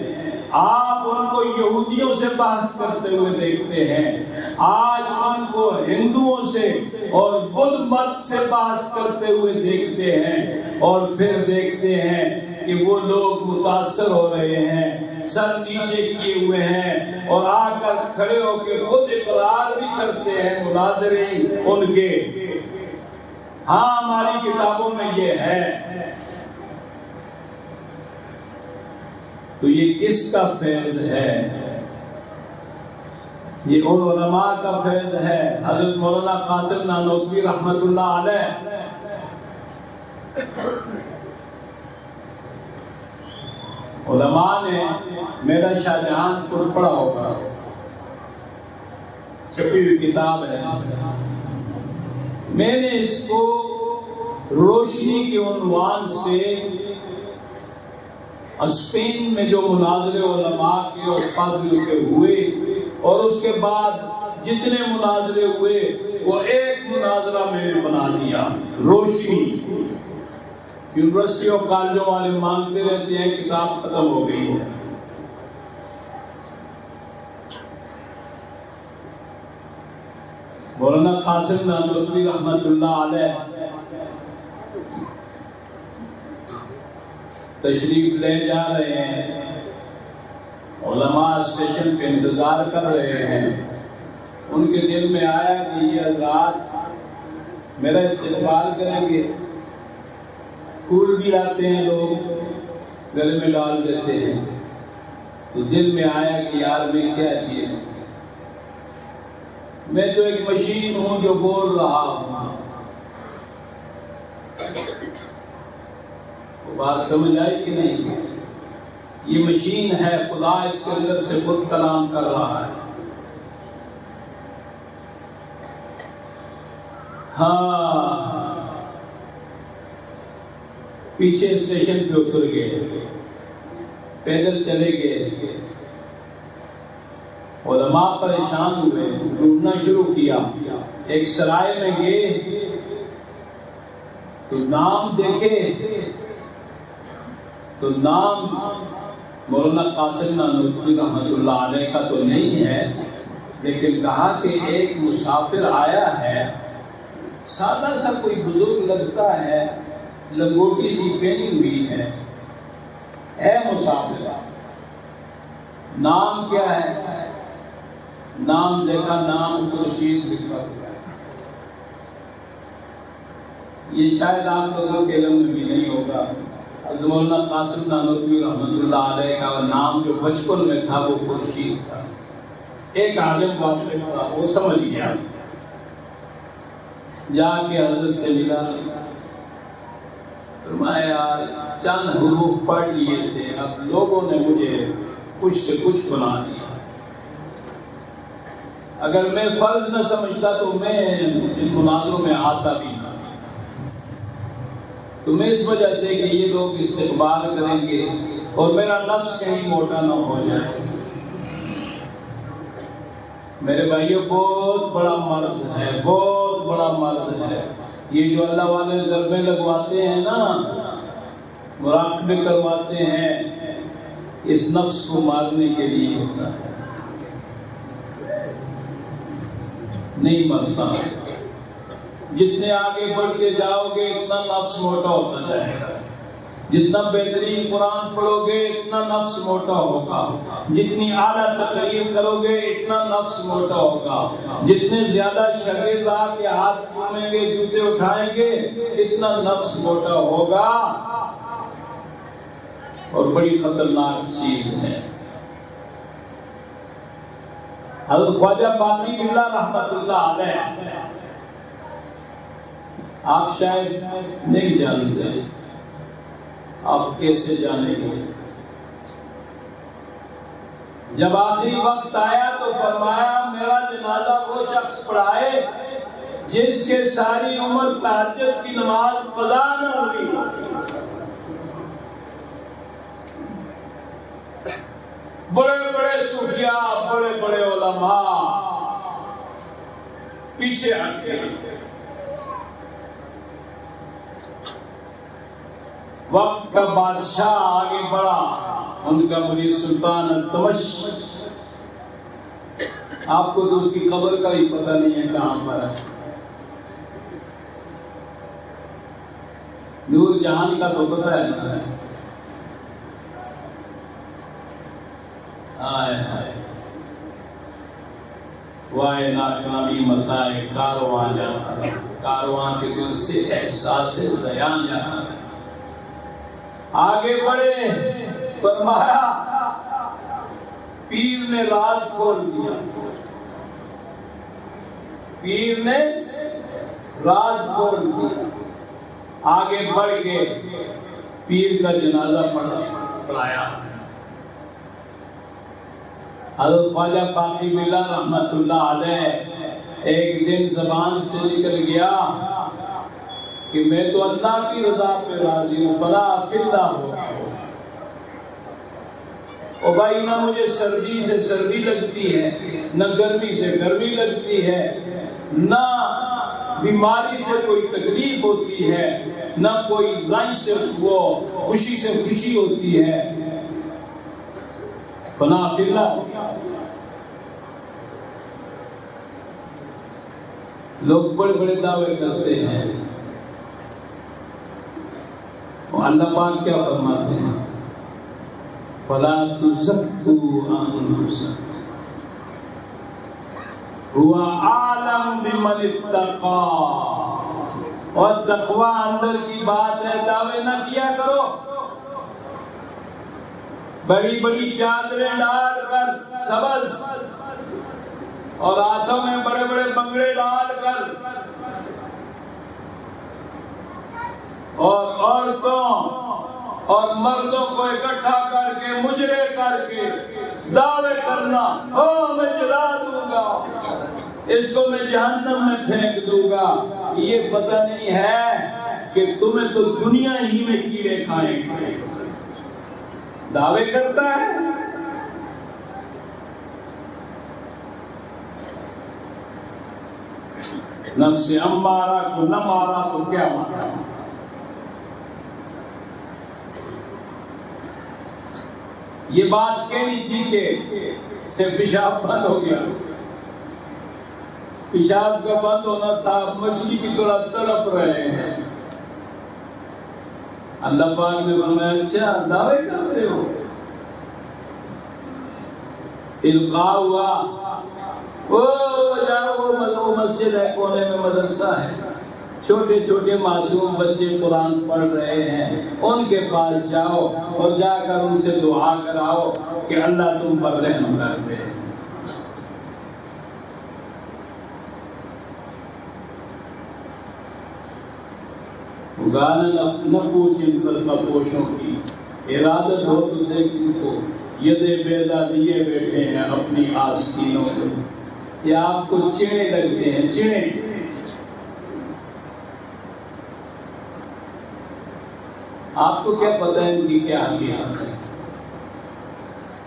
آپ ان کو یہودیوں سے بحث کرتے ہوئے دیکھتے ہیں، آج ان کو ہندوؤں سے اور بدھ مت سے بحث کرتے ہوئے دیکھتے ہیں، اور پھر دیکھتے ہیں کہ وہ لوگ متاثر ہو رہے ہیں، سر نیچے کیے ہوئے ہیں، اور آ کر کھڑے ہو کے خود اقرار بھی کرتے ہیں مناظرین ان کے. ہاں ہماری کتابوں میں یہ ہے. تو یہ کس کا فیض ہے؟ یہ ان علماء کا فیض ہے. حضرت مولانا قاسم نانوتوی رحمت اللہ علیہ علماء نے میرا شاہجہان پور پڑھا ہوگا، چھپی ہوئی کتاب ہے. میں نے اس کو روشنی کے عنوان سے اسپین میں جو مناظرے علماء کے اور پادریوں کے ہوئے اور اس کے بعد جتنے مناظرے ہوئے وہ ایک مناظرہ میں نے بنا دیا. روشنی. یونیورسٹی اور کالجوں والے مانگتے رہتے ہیں کتاب ختم ہو گئی ہے. مولانا قاسم نانوتوی رحمت اللہ علیہ تشریف لے جا رہے ہیں. علماء اسٹیشن پہ انتظار کر رہے ہیں. ان کے دل میں آیا کہ یہ حضرات میرا استقبال کریں گے. پھول بھی آتے ہیں، لوگ گلے میں ڈال دیتے ہیں. تو دل میں آیا کہ یار میں کیا چیز، میں تو ایک مشین ہوں جو بول رہا ہوں. بات سمجھ آئی کہ نہیں؟ یہ مشین ہے، خدا اس کے اندر سے خود کلام کر رہا ہے. ہاں پیچھے اسٹیشن پہ اتر گئے، پیدل چلے گئے. علماء پریشان ہوئے، ڈھونڈنا شروع کیا. ایک سرائے میں گئے تو نام دیکھے تو نام مولانا قاسم نانوتوی رحمت اللہ علیہ کا تو نہیں ہے، لیکن کہا کہ ایک مسافر آیا ہے، سادہ سا کوئی بزرگ لگتا ہے، لنگوٹی سی پہنی ہوئی ہے مسافر. نام کیا ہے؟ نام دیکھا، نام خورشید لکھا ہوا ہے. یہ شاید آپ لوگوں کے علم میں بھی نہیں ہوگا. حضرت مولانا قاسم نانوتوی رحمت اللہ علیہ کا نام جو بچپن میں تھا وہ خورشید تھا. ایک عالم واقع تھا، وہ سمجھ گیا، جا کے حضرت سے ملا، فرمایا یار چند حروف پڑھ لیے تھے، اب لوگوں نے مجھے کچھ سے کچھ بنا دیا. اگر میں فرض نہ سمجھتا تو میں ان مناظروں میں آتا بھی نہ. تو میں اس وجہ سے کہ یہ لوگ استقبال کریں گے اور میرا نفس کہیں موٹا نہ ہو جائے. میرے بھائیوں بہت بڑا مرض ہے، بہت بڑا مرض ہے. یہ جو اللہ والے ضربے لگواتے ہیں نا، مراقبے کرواتے ہیں، اس نفس کو مارنے کے لیے ہوتا ہے. نہیں مرتا. جتنے آگے بڑھتے جاؤ گے اتنا نفس موٹا ہوتا جائے گا. جتنا بہترین قرآن پڑھو گے اتنا نفس موٹا ہوگا. جتنی اعلیٰ تقریر کرو گے اتنا نفس موٹا ہوگا. جتنے زیادہ شرعیٰ کے ہاتھ چومیں گے، جوتے اٹھائیں گے، اتنا نفس موٹا ہوگا. اور بڑی خطرناک چیز ہے. حضرت خواجہ باقی باللہ رحمت اللہ علیہ آپ شاید نہیں جانتے، آپ کیسے جانیں گے؟ جب آخری وقت آیا تو فرمایا میرا جنازہ وہ شخص پڑھائے جس کے ساری عمر تہجد کی نماز قضا نہ ہوئی۔ بڑے بڑے صوفیاء، بڑے بڑے علماء پیچھے ہٹ گئے۔ وقت کا بادشاہ آگے بڑھا، ان کا مرید سلطان التمش، آپ کو تو اس کی قبر کا بھی پتہ نہیں ہے کہاں پر ہے۔ نور جہان کا تو پتہ ہے نا۔ آئے ہائے وائے ناکامی متائے کارواں جاتا ہے، کارواں کے دل سے احساس زیان جاتا ہے۔ آگے بڑھے، فرمایا پیر نے راز کھول دیا، پیر نے راز کھول دیا۔ آگے بڑھ کے پیر کا جنازہ پڑھایا۔ حضرت خواجہ باقی ملا رحمت اللہ علیہ ایک دن زبان سے نکل گیا کہ میں تو اللہ کی رضا پہ راضی ہوں، فلا فی اللہ ہو گیا۔ او بھائی، نہ مجھے سردی سے سردی لگتی ہے، نہ گرمی سے گرمی لگتی ہے، نہ بیماری سے کوئی تکلیف ہوتی ہے، نہ کوئی رنج سے وہ خوشی سے خوشی ہوتی ہے، فنا فی اللہ۔ لوگ بڑے بڑے دعوے کرتے ہیں، اللہ پاک کیا فرماتے ہیں؟ فلا تزکوا انفسکم هو اعلم بمن اتقى۔ اور تقوی اندر کی بات ہے، دعوے نہ کیا کرو۔ بڑی بڑی چادریں ڈال کر سبز اور ہاتھوں میں بڑے بڑے بنگڑے ڈال کر اور عورتوں اور مردوں کو اکٹھا کر کے مجرے کر کے دعوے کرنا، میں جلا دوں گا، اس کو میں جہنم میں پھینک دوں گا۔ یہ پتہ نہیں ہے کہ تمہیں تو دنیا ہی میں کیڑے کھائیں گے۔ دعوے کرتا ہے۔ نفس امارہ کو نہ مارا تو کیا مارا؟ یہ بات کہنی تھی کہ پیشاب بند ہو گیا، پیشاب کا بند ہونا تھا، مچھلی کی طرح تڑپ رہے ہیں۔ اللہ پاک نے فرمایا اچھا دعوے کرتے ہو؟ القاء ہوا، وہ مسجد ہے، کونے میں مدرسہ ہے، چھوٹے چھوٹے معصوم بچے قرآن پڑھ رہے ہیں، ان کے پاس جاؤ اور جا کر ان سے دعا کراؤ کہ اللہ تم پر رحم کر دے۔ گانا نہ پوچھیں خلقہ پوشوں کی، ارادت ہو تو دیکھ ان کو، یدے بیدا لیے بیٹھے ہیں اپنی آستینوں میں۔ یہ آپ کو چڑے لگتے ہیں، چڑے۔ آپ کو کیا پتہ ہے ان کی کیا حقیقت ہے؟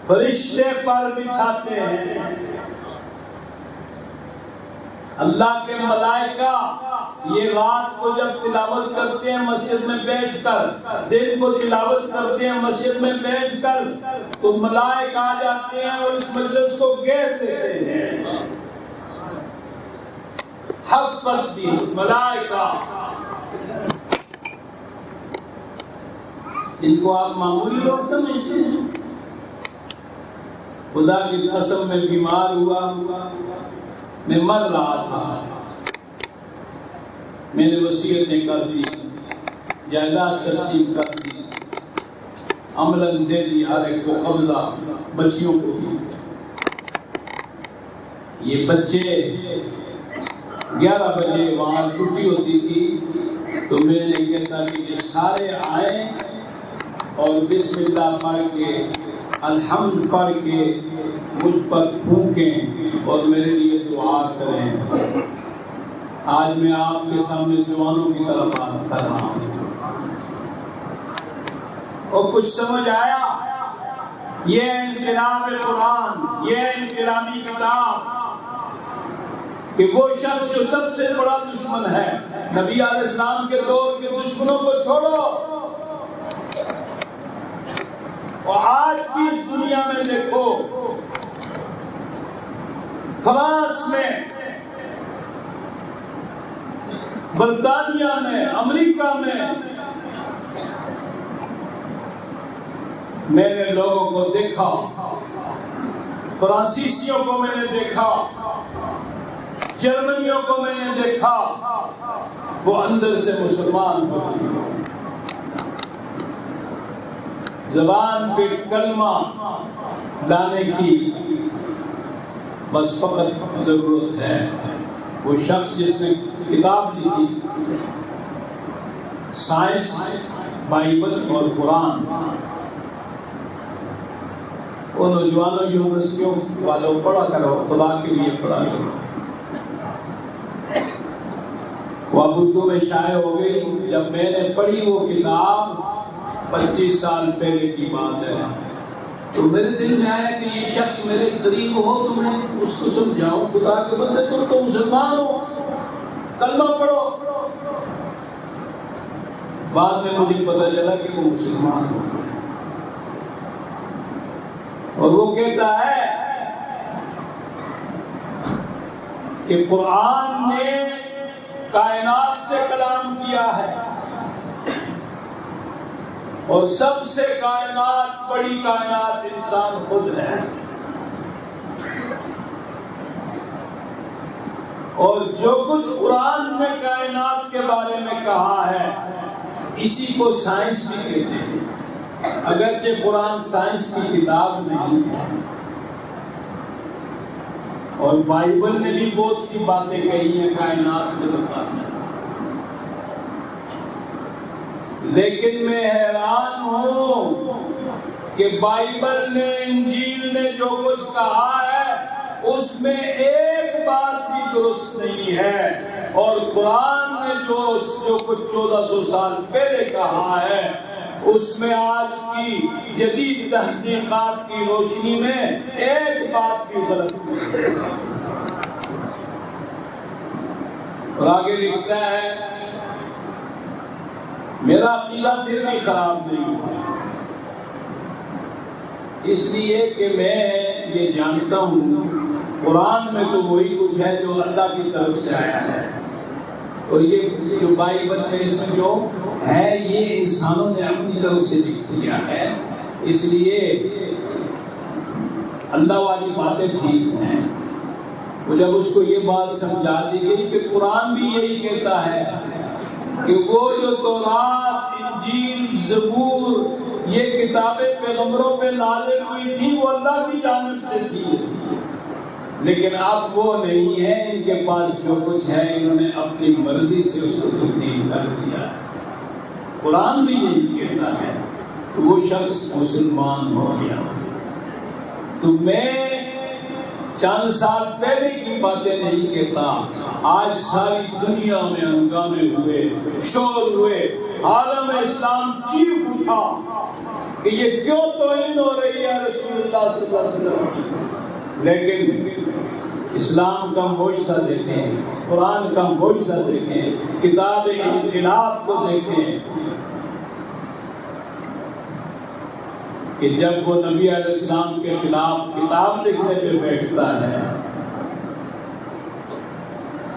فرشتے پر بچھاتے ہیں، اللہ کے ملائکہ یہ رات کو جب تلاوت کرتے ہیں مسجد میں بیٹھ کر، دن کو تلاوت کرتے ہیں مسجد میں بیٹھ کر، تو ملائکہ آ جاتے ہیں اور اس مجلس کو گھیر لیتے ہیں۔ حفظت بھی ملائکہ، ان کو آپ معمولی لوگ سمجھتے ہیں؟ خدا کی قسم میں بیمار ہوا، میں مر رہا تھا، میں نے وصیتیں کر دی، جائیداد تقسیم کر دی، عملاً دے دی ہر ایک کو قبضہ، بچیوں کو بھی۔ یہ بچے 11 بجے وہاں چھٹی ہوتی تھی تو میں نے کہتا کہ یہ سارے آئیں اور بسم اللہ پڑھ کے الحمد پڑھ کے مجھ پر پھونکیں اور میرے لیے دعا کریں۔ آج میں آپ کے سامنے جوانوں کی طرف بات کر رہا ہوں اور کچھ سمجھ آیا؟ یہ انقلاب قرآن، یہ انقلابی کتاب کہ وہ شخص جو سب سے بڑا دشمن ہے نبی علیہ السلام کے دور کے دشمنوں کو چھوڑو، اور آج کی اس دنیا میں دیکھو، فرانس میں، برطانیہ میں، امریکہ میں نے لوگوں کو دیکھا، فرانسیسیوں کو میں نے دیکھا، جرمنیوں کو میں نے دیکھا، وہ اندر سے مسلمان ہو چکے ہیں۔ زبان پہ کلمہ لانے کی بس فقط ضرورت ہے۔ وہ شخص جس نے کتاب لکھی سائنس، بائبل اور قرآن، وہ نوجوانوں یونیورسٹیوں والوں پڑھا کرو، خدا کے لیے پڑھا کرو۔ وہ اب اردو میں شائع ہو گئی۔ جب میں نے پڑھی وہ کتاب 25 سال پہلے کی بات ہے، تو میرے دل میں آیا کہ یہ شخص میرے قریب ہو تو میں اس کو سمجھاؤں، خدا کے بندے تم تو مسلمان ہو، کلمہ پڑھو۔ بعد میں مجھے پتہ چلا کہ وہ مسلمان ہو اور وہ کہتا ہے کہ قرآن نے کائنات سے کلام کیا ہے اور سب سے کائنات، بڑی کائنات انسان خود ہے، اور جو کچھ قرآن میں کائنات کے بارے میں کہا ہے اسی کو سائنس بھی کہتے ہیں، اگرچہ قرآن سائنس کی کتاب نہیں ہے، اور بائبل نے بھی بہت سی باتیں کہی ہیں کائنات سے بتانا، لیکن میں حیران ہوں کہ بائبل نے، انجیل نے جو کچھ کہا ہے اس میں ایک بات بھی درست نہیں ہے، اور قرآن نے جو کچھ 1400 سال پہلے کہا ہے اس میں آج کی جدید تحقیقات کی روشنی میں ایک بات بھی غلط نہیں ہے۔ اور آگے لکھتا ہے میرا عقیدہ پھر بھی خراب نہیں ہوا، اس لیے کہ میں یہ جانتا ہوں قرآن میں تو وہی کچھ ہے جو اللہ کی طرف سے آیا ہے، اور یہ جو بائبل میں اس میں جو ہے یہ انسانوں نے اپنی طرف سے لکھ دیا ہے، اس لیے اللہ والی باتیں ٹھیک ہیں۔ وہ جب اس کو یہ بات سمجھا دی گئی کہ قرآن بھی یہی کہتا ہے کہ وہ جو تورات، انجیل، زبور، یہ کتابیں پیغمبروں پہ نازل ہوئی تھی وہ اللہ کی جانب سے تھی، لیکن اب وہ نہیں ہے، ان کے پاس جو کچھ ہے انہوں نے اپنی مرضی سے اس کو تبدیل کر دیا۔ قرآن بھی یہی کہتا ہے کہ وہ شخص مسلمان ہو گیا۔ تو میں چند سال پہلے کی باتیں نہیں کہتا، آج ساری دنیا میں ہنگامے ہوئے، شور ہوئے، عالم اسلام چیخ اٹھا کہ یہ کیوں توہین ہو رہی ہے رسول اللہ صلی اللہ علیہ وسلم کی، لیکن اسلام کا معجزہ دیکھیں، قرآن کا معجزہ دیکھیں، کتاب انقلاب کو دیکھیں کہ جب وہ نبی علیہ السلام کے خلاف کتاب لکھنے پہ بیٹھتا ہے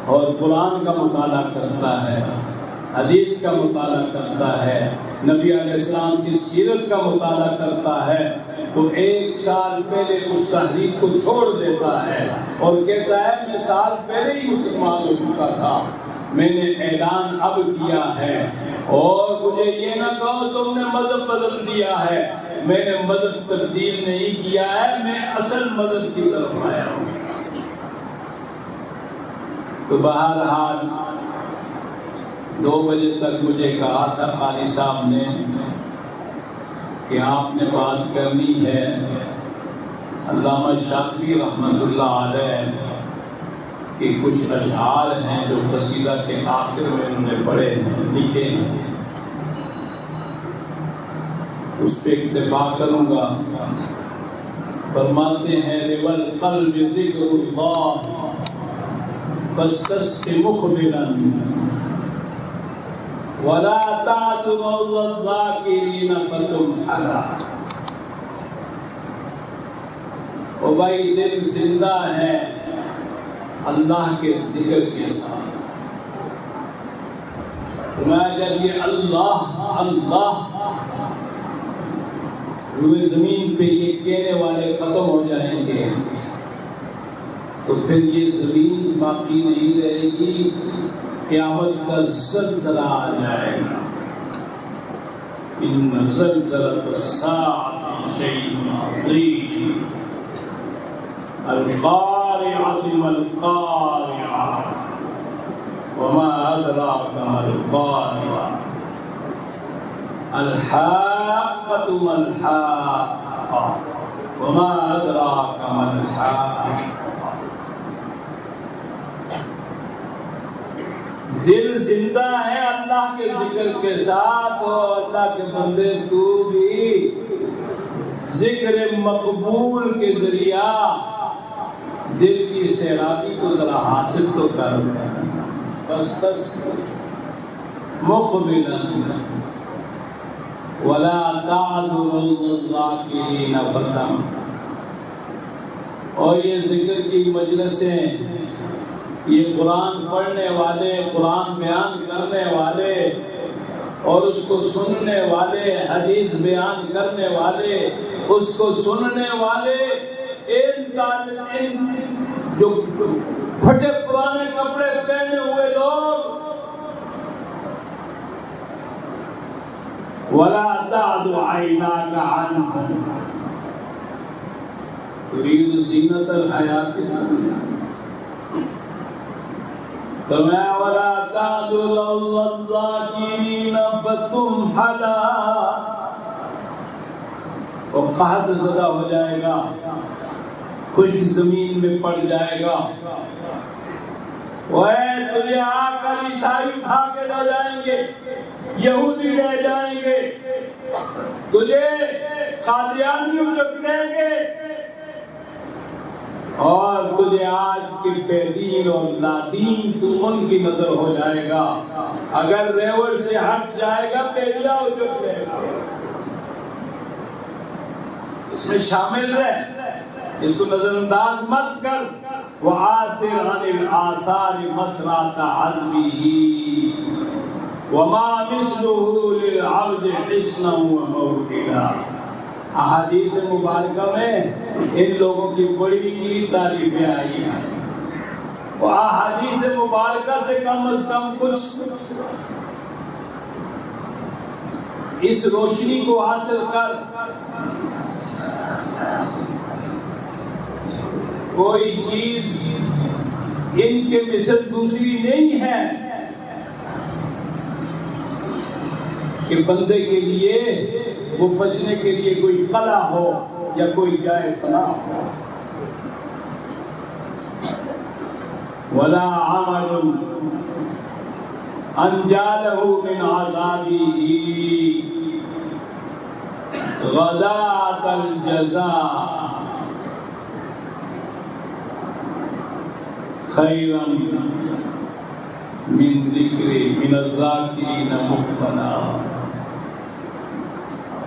اور قرآن کا مطالعہ کرتا ہے، حدیث کا مطالعہ کرتا ہے، نبی علیہ السلام کی سیرت کا مطالعہ کرتا ہے، تو 1 سال پہلے اس تحریک کو چھوڑ دیتا ہے اور کہتا ہے میں سال پہلے ہی مسلمان ہو چکا تھا، میں نے اعلان اب کیا ہے، اور مجھے یہ نہ کہو تم نے مذہب بدل دیا ہے، میں نے مذہب تبدیل نہیں کیا ہے، میں اصل مذہب کی طرف آیا ہوں۔ تو بہرحال 2 بجے تک مجھے کہا تھا قاری صاحب نے کہ آپ نے بات کرنی ہے۔ علامہ شاطبی رحمۃ اللہ علیہ کے کچھ اشعار ہیں جو قصیدہ کے آخر میں انہوں نے پڑھے ہیں، لکھے ہیں، اس پہ اکتفا کروں گا۔ فرماتے ہیں رول قلب ذکر اللہ فاستسق مقبلا ولا تعد موضع الذاکرین فتمحلا۔ او بھائی دل زندہ ہے اللہ کے ذکر کے ساتھ۔ میں جب یہ اللہ اللہ روئے زمین پہ یہ کہنے والے ختم ہو جائیں گے تو پھر یہ زمین باقی نہیں رہے گی، قیامت کا زلزلہ آ جائے گا۔ ان زلزلۃ الساعۃ شیء عظیم القارعۃ ما القارعۃ وما ادراک ما القارعۃ الحاقۃ ما الحاقۃ وما ادراک ما الحاقۃ۔ دل زندہ ہے اللہ کے ذکر کے ساتھ، اور اللہ کے بندے تو بھی ذکر مقبول کے ذریعہ دل کی سیرابی کو ذرا حاصل تو کر، بس مقبلا ولا تعد الذاکرین فتم۔ اور یہ ذکر کی مجلسیں، یہ قرآن پڑھنے والے، قرآن بیان کرنے والے اور اس کو سننے والے، حدیث بیان کرنے والے، اس کو سننے والے، ان طالب علم جو پھٹے پرانے کپڑے پہنے ہوئے لوگ، ولا تعد عیناک عنہم ترید زینۃ الحیات الدنیا، فما ولا تعد الذاکرین فتمحلا۔ وہ قحط زدہ ہو جائے گا، خشک زمین میں پڑ جائے گا۔ وہ تجھے آ کر عیسائی کھا کے رہ جائیں گے، یہودی رہ جائیں گے، تجھے قادیانی اچک لیں گے، اور تجھے آج کے بے دین اور نادین تو ان کی نظر ہو جائے گا۔ اگر ریوڑ سے ہٹ جائے گا پیڑیا اچک لے گا۔ اس میں شامل رہ، اس کو نظر انداز مت کر۔ وَعَاثِرْ عَنِ الْآثَارِ مَسْرَاتَ عَذْبِهِ وَمَا مِثْلُهُ لِلْعَبْدِ حِسْنًا وَمَوْكِلًا۔ احادیث مبارکہ میں ان لوگوں کی بڑی تعریفیں آئی ہیں، وہ احادیث مبارکہ سے کم از کم کچھ اس روشنی کو حاصل کر۔ کوئی چیز ان کے مثل دوسری نہیں ہے کہ بندے کے لیے وہ بچنے کے لیے کوئی قلعہ ہو یا کوئی جائے پناہ ہو۔ ولا عمل انجالہ من عذابہ غداۃ الجزاء خیرا من ذکر من الذاکرین مقبلا۔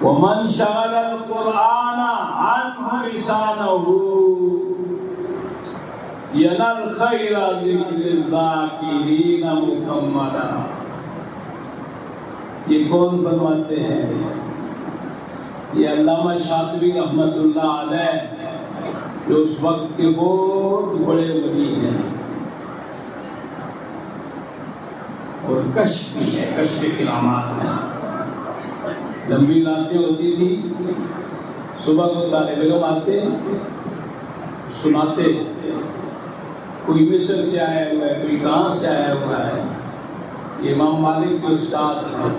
ومن شغل القرآن عنہ لسانہ ینل خیر ذکر الذاکرین مکملا۔ یہ کون فرماتے ہیں؟ یہ علامہ شاطبی رحمۃ اللہ علیہ جو اس وقت کے بہت بڑے ولی ہیں، اور کشف بھی ہے، کشف کرامات ہیں۔ لمبی راتیں ہوتی تھی، صبح کو طالب علم آتے سناتے، کوئی مصر سے آیا ہوا ہے، کوئی کہاں سے آیا ہوا ہے. یہ امام مالک کے استاد ہیں.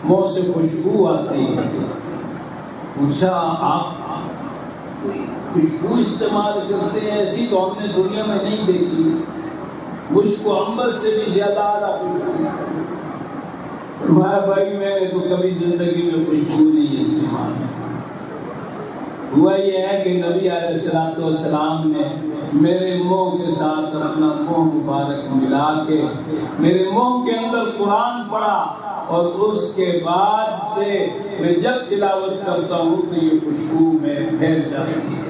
منہ سے خوشبو آتی ہے. پوچھا آپ خوشبو استعمال کرتے ہیں؟ ایسی تو ہم نے دنیا میں نہیں دیکھی. مشک و عنبر سے بھی زیادہ اعلیٰ خوشبو. فرمایا بھائی میں نے تو کبھی زندگی میں خوشبو نہیں استعمال. ہوا یہ ہے کہ نبی علیہ السلام نے میرے منہ کے ساتھ اپنا منہ مبارک ملا کے میرے منہ کے اندر قرآن پڑھا، اور اس کے بعد سے میں جب تلاوت کرتا ہوں تو یہ خوشبو میں پھیل جاتی ہے.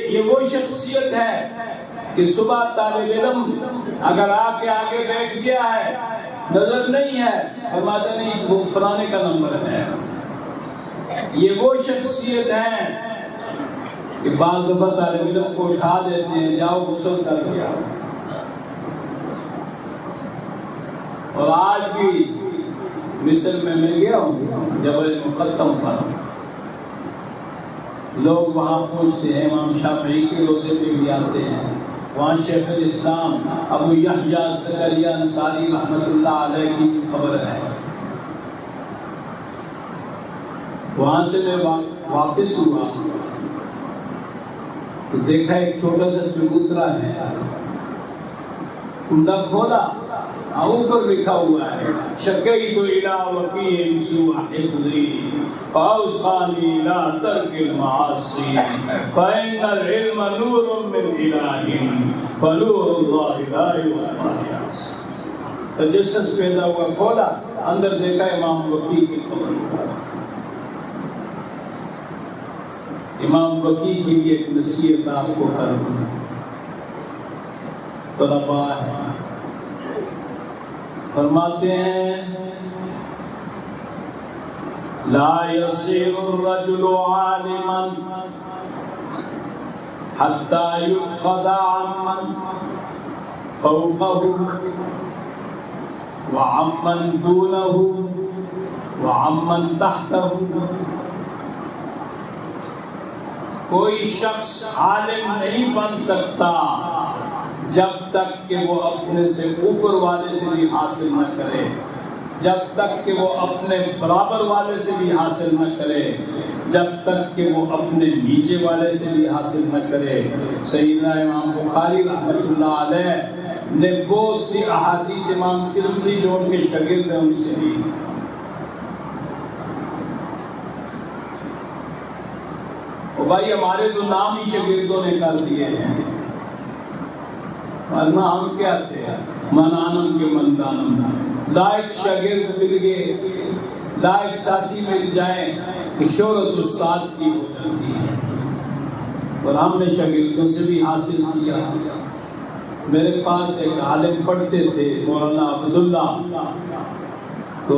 یہ وہ شخصیت ہے کہ صبح طالب علم اگر آ کے آگے بیٹھ گیا ہے، نظر نہیں ہے، فرماتے نہیں وہ فلانے کا نمبر ہے. یہ وہ شخصیت ہے کہ بعض دفعہ طالب علم کو اٹھا دیتے ہیں، جاؤ غسل کر لیا. اور آج بھی مصر میں گیا ہوں جبل مقدم پر، لوگ وہاں پہنچتے ہیں، امام شافعی کے روزے پہ بھی آتے ہیں. وہاں شیخ الاسلام ابو یحییٰ زکریا انصاری رحمۃ اللہ علیہ کی قبر ہے. وہاں سے میں واپس ہوا تو دیکھا ایک چھوٹا سا چبوترا ہے. کنڈا کھولا، اوپر لکھا ہوا ہے شکیت الی وکیع سوء حفظی فاوصانی لا ترک المعاصی فإن العلم نور من الہ فنور اللہ لا یطفئ. تجسس پیدا ہوا، کھولا، اندر دیکھا امام وکیع کی قبر. امام وکیع کی بھی ایک نصیحت آپ کو کروں. طلباء ہیں، فرماتے ہیں لا يصير الرجل عالما حتى يؤخذ عمن فوقه وعمن دونه وعمن تحته. کوئی شخص عالم نہیں بن سکتا جب تک کہ وہ اپنے سے اوپر والے سے بھی حاصل نہ کرے، جب تک کہ وہ اپنے برابر والے سے بھی حاصل نہ کرے، جب تک کہ وہ اپنے نیچے والے سے بھی حاصل نہ کرے. سیدنا امام بخاری رحمۃ اللہ علیہ نے بہت سی احادیث امام ترمذی جو ان کے شاگرد ہیں ان سے لی. اور بھائی ہمارے تو نام ہی شاگردوں نے کر دیے ہیں، ورنہ ہم کیا تھے؟ منانم کے مندانم. لائق شاگرد مل گئے، لائق ساتھی مل جائیں تو شہرت استاد کی ہو جاتی ہے. اور ہم نے شاگردوں سے بھی حاصل کیا. میرے پاس ایک عالم پڑھتے تھے مولانا عبداللہ، تو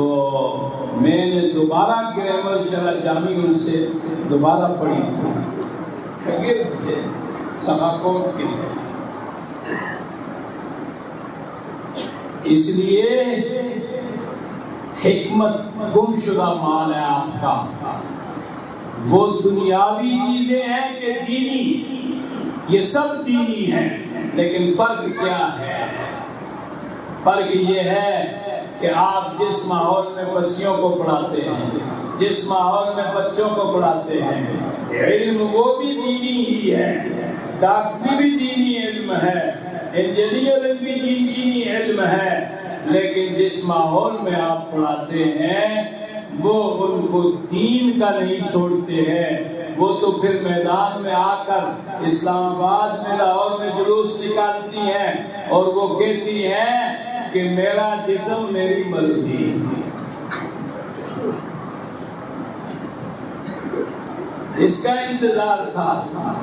میں نے دوبارہ گرامر شرح جامی ان سے دوبارہ پڑھی تھی، شاگرد سے سباکوٹ کے. اس لیے حکمت گم شدہ مال ہے آپ کا. وہ دنیاوی چیزیں ہیں کہ دینی، یہ سب دینی ہیں، لیکن فرق کیا ہے؟ فرق یہ ہے کہ آپ جس ماحول میں بچیوں کو پڑھاتے ہیں، جس ماحول میں بچوں کو پڑھاتے ہیں، علم وہ بھی دینی ہی ہے. ڈاکٹری بھی دینی علم ہے، انجینئرنگ بھی دینی علم ہے، لیکن جس ماحول میں آپ پڑھاتے ہیں وہ ان کو دین کا نہیں چھوڑتے ہیں. وہ تو پھر میدان میں آ کر اسلام آباد میں، لاہور میں جلوس نکالتی ہیں اور وہ کہتی ہیں کہ میرا جسم میری مرضی. اس کا انتظار تھا.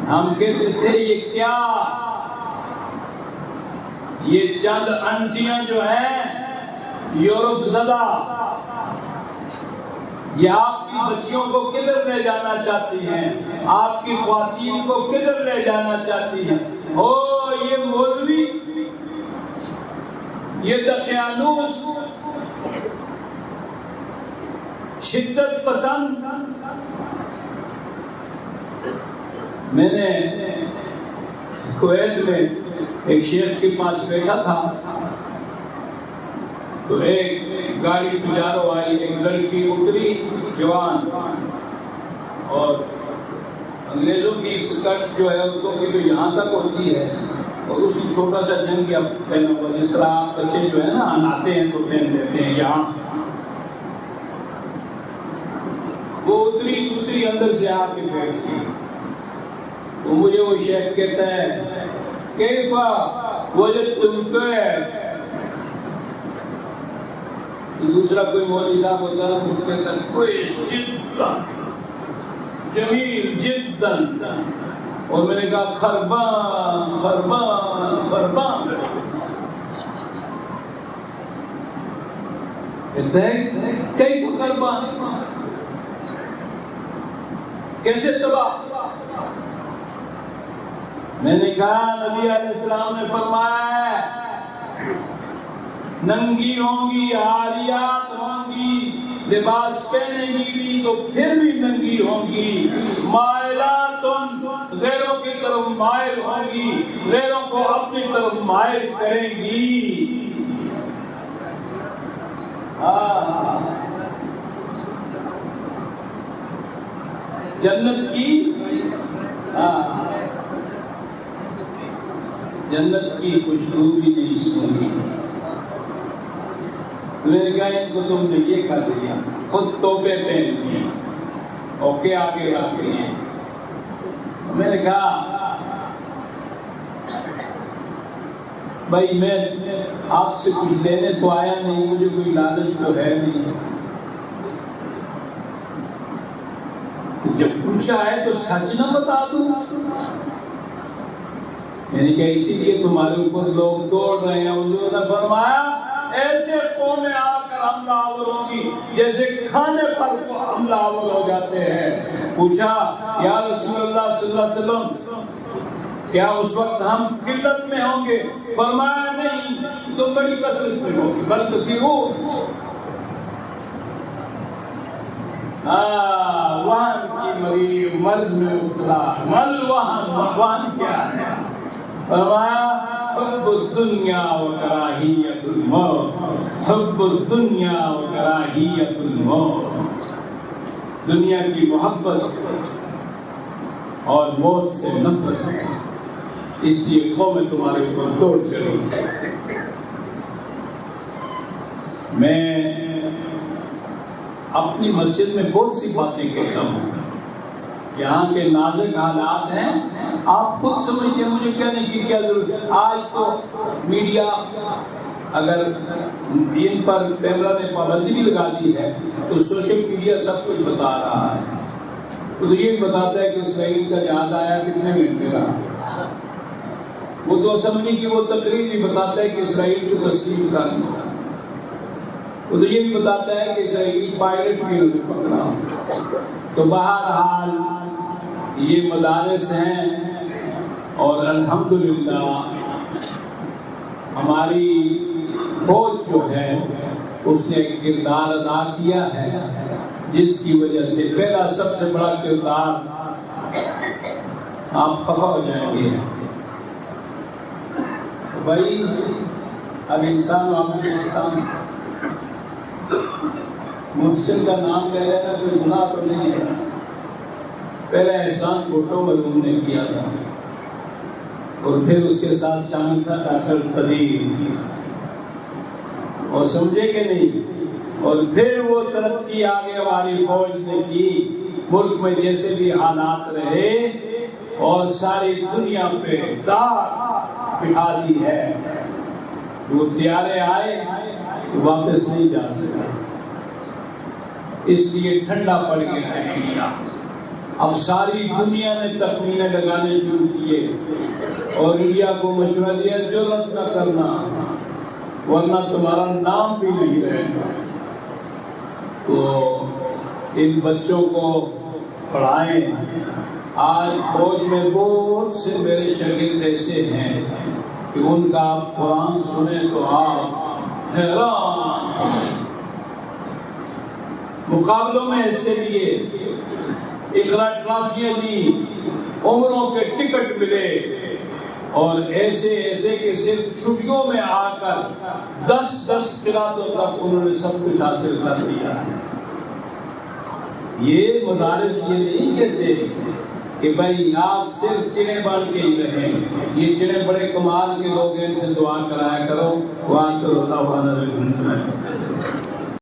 ہم کہتے تھے یہ کیا، یہ چند انٹیاں جو ہیں یورپ زدہ، یہ آپ کی بچیوں کو کدھر لے جانا چاہتی ہیں، آپ کی خواتین کو کدھر لے جانا چاہتی ہیں. او یہ مولوی، یہ دقیانوس، شدت پسند. میں نے کویت میں ایک شیخ کے پاس بیٹھا تھا تو ایک گاڑی پجارو آئی، ایک لڑکی اتری جوان، اور انگریزوں کی اسکرٹ جو ہے عورتوں کی تو یہاں تک ہوتی ہے، اور اسی چھوٹا سا جنگیا پہنا ہوا، جس طرح آپ بچے جو ہے نا نہاتے ہیں تو پہن لیتے ہیں یہاں، وہ اتری دوسری اندر سے آ کے بیٹھ گئی۔ تو مجھے وہ شیخ کہتا ہے کیفا وجدتم کویت، دوسرا کوئی مولوی صاحب ہوتا ہے وہ کہتا ہے کویت جدا جمیل جدا، اور میں نے کہا خربان خربان خربان، کہتا ہے کیف خربان، کیسے تباہ؟ میں نے کہا نبی علیہ السلام نے فرمایا ہے ننگی ہوں گی، عاریات ہوں گی، لباس پہنے گی بھی تو پھر بھی ننگی ہوں گی، مائلات غیروں کی طرف مائل ہوں گی، غیروں کو اپنی طرف مائل کریں گی۔ جنت کی جنت کی خوشبو بھی نہیں سونگی۔ میں نے کہا ان کو تم نے یہ کر دیا، خود توپے پہن لیے اور کے آگے آگے ہیں۔ میں نے کہا بھائی میں آپ سے کچھ لینے تو آیا نہیں، مجھے کوئی لالچ تو ہے نہیں، تو جب پوچھا ہے تو سچ نہ بتا دوں؟ میں نے کہا اسی لیے تمہارے اوپر لوگ دوڑ رہے ہیں۔ حضور نے فرمایا ایسے قومیں آ کر حملہ آور ہوگی جیسے کھانے پر حملہ آور ہو جاتے ہیں۔ پوچھا یا رسول اللہ صلی اللہ علیہ وسلم کیا اس وقت ہم قلت میں ہوں گے؟ فرمایا نہیں، تم بڑی کثرت میں ہوگی، بل کثیرون۔ وہن کی مریض مرض میں مبتلا، مل وہن کیا ہے؟ فرمایا حب الدنیا و کراہیت الموت، حب الدنیا و کراہیت الموت، دنیا کی محبت اور موت سے نفرت، اس لیے قوم تمہارے اوپر دوڑ چلی۔ میں اپنی مسجد میں بہت سی باتیں کہتا ہوں، یہاں کے نازک حالات ہیں، آپ خود سمجھتے ہیں، مجھے کہنے کی کیا ضرورت۔ آج تو میڈیا اگر ان پر کیمرہ نے پابندی بھی لگا دی ہے تو سوشل میڈیا سب کچھ بتا رہا ہے، تو یہ بھی بتاتا ہے کہ اسرائیل کا جہاز آیا کتنے منٹ میں رہا، وہ تو اسمبلی کی وہ تقریر بھی بتاتا ہے کہ اسرائیل کو تسلیم کر دیا، وہ تو یہ بھی بتاتا ہے کہ اسرائیلی پائلٹ بھی انہوں نے پکڑا۔ تو بہرحال یہ مدارس ہیں، اور الحمدللہ ہماری فوج جو ہے اس نے ایک کردار ادا کیا ہے، جس کی وجہ سے پہلا سب سے بڑا کردار، آپ خفا ہو جائیں گے بھائی، اب انسان عامل انسان محسن کا نام لے لینا کوئی گناہ تو نہیں ہے۔ پہلا احسان بھٹو مرحوم نے کیا تھا، اور پھر اس کے ساتھ شامل تھا ڈاکٹر قدیر، اور سمجھے کہ نہیں، اور پھر وہ ترقی آگے ہماری فوج نے کی، ملک میں جیسے بھی حالات رہے اور ساری دنیا پہ داغ بٹھا دی ہے، وہ طیارے آئے واپس نہیں جا سکا، اس لیے ٹھنڈا پڑ گیا ہے انشاء۔ اب ساری دنیا نے تخمینے لگانے شروع کیے اور انڈیا کو مشورہ دیا جرأت نہ کرنا ورنہ تمہارا نام بھی نہیں رہے گا۔ تو ان بچوں کو پڑھائیں۔ آج فوج میں بہت سے میرے شاگرد ایسے ہیں کہ ان کا آپ قرآن سنیں تو آپ حیران۔ مقابلوں میں حصے لیے، اقرا ٹرافیاں لی، عمروں کے ٹکٹ ملے، اور ایسے ایسے کہ صرف چھٹیوں میں آ کر 10 قراتوں تک انہوں نے سب کچھ حاصل کر لیا. یہ مدارس یہ نہیں کہتے کہ بھائی آپ صرف چڑے بن کے ہی رہیں، یہ چڑے بڑے کمال کے لوگ ہیں، ان سے دعا کرایا کرو. وہاں تو ہوتا ہوا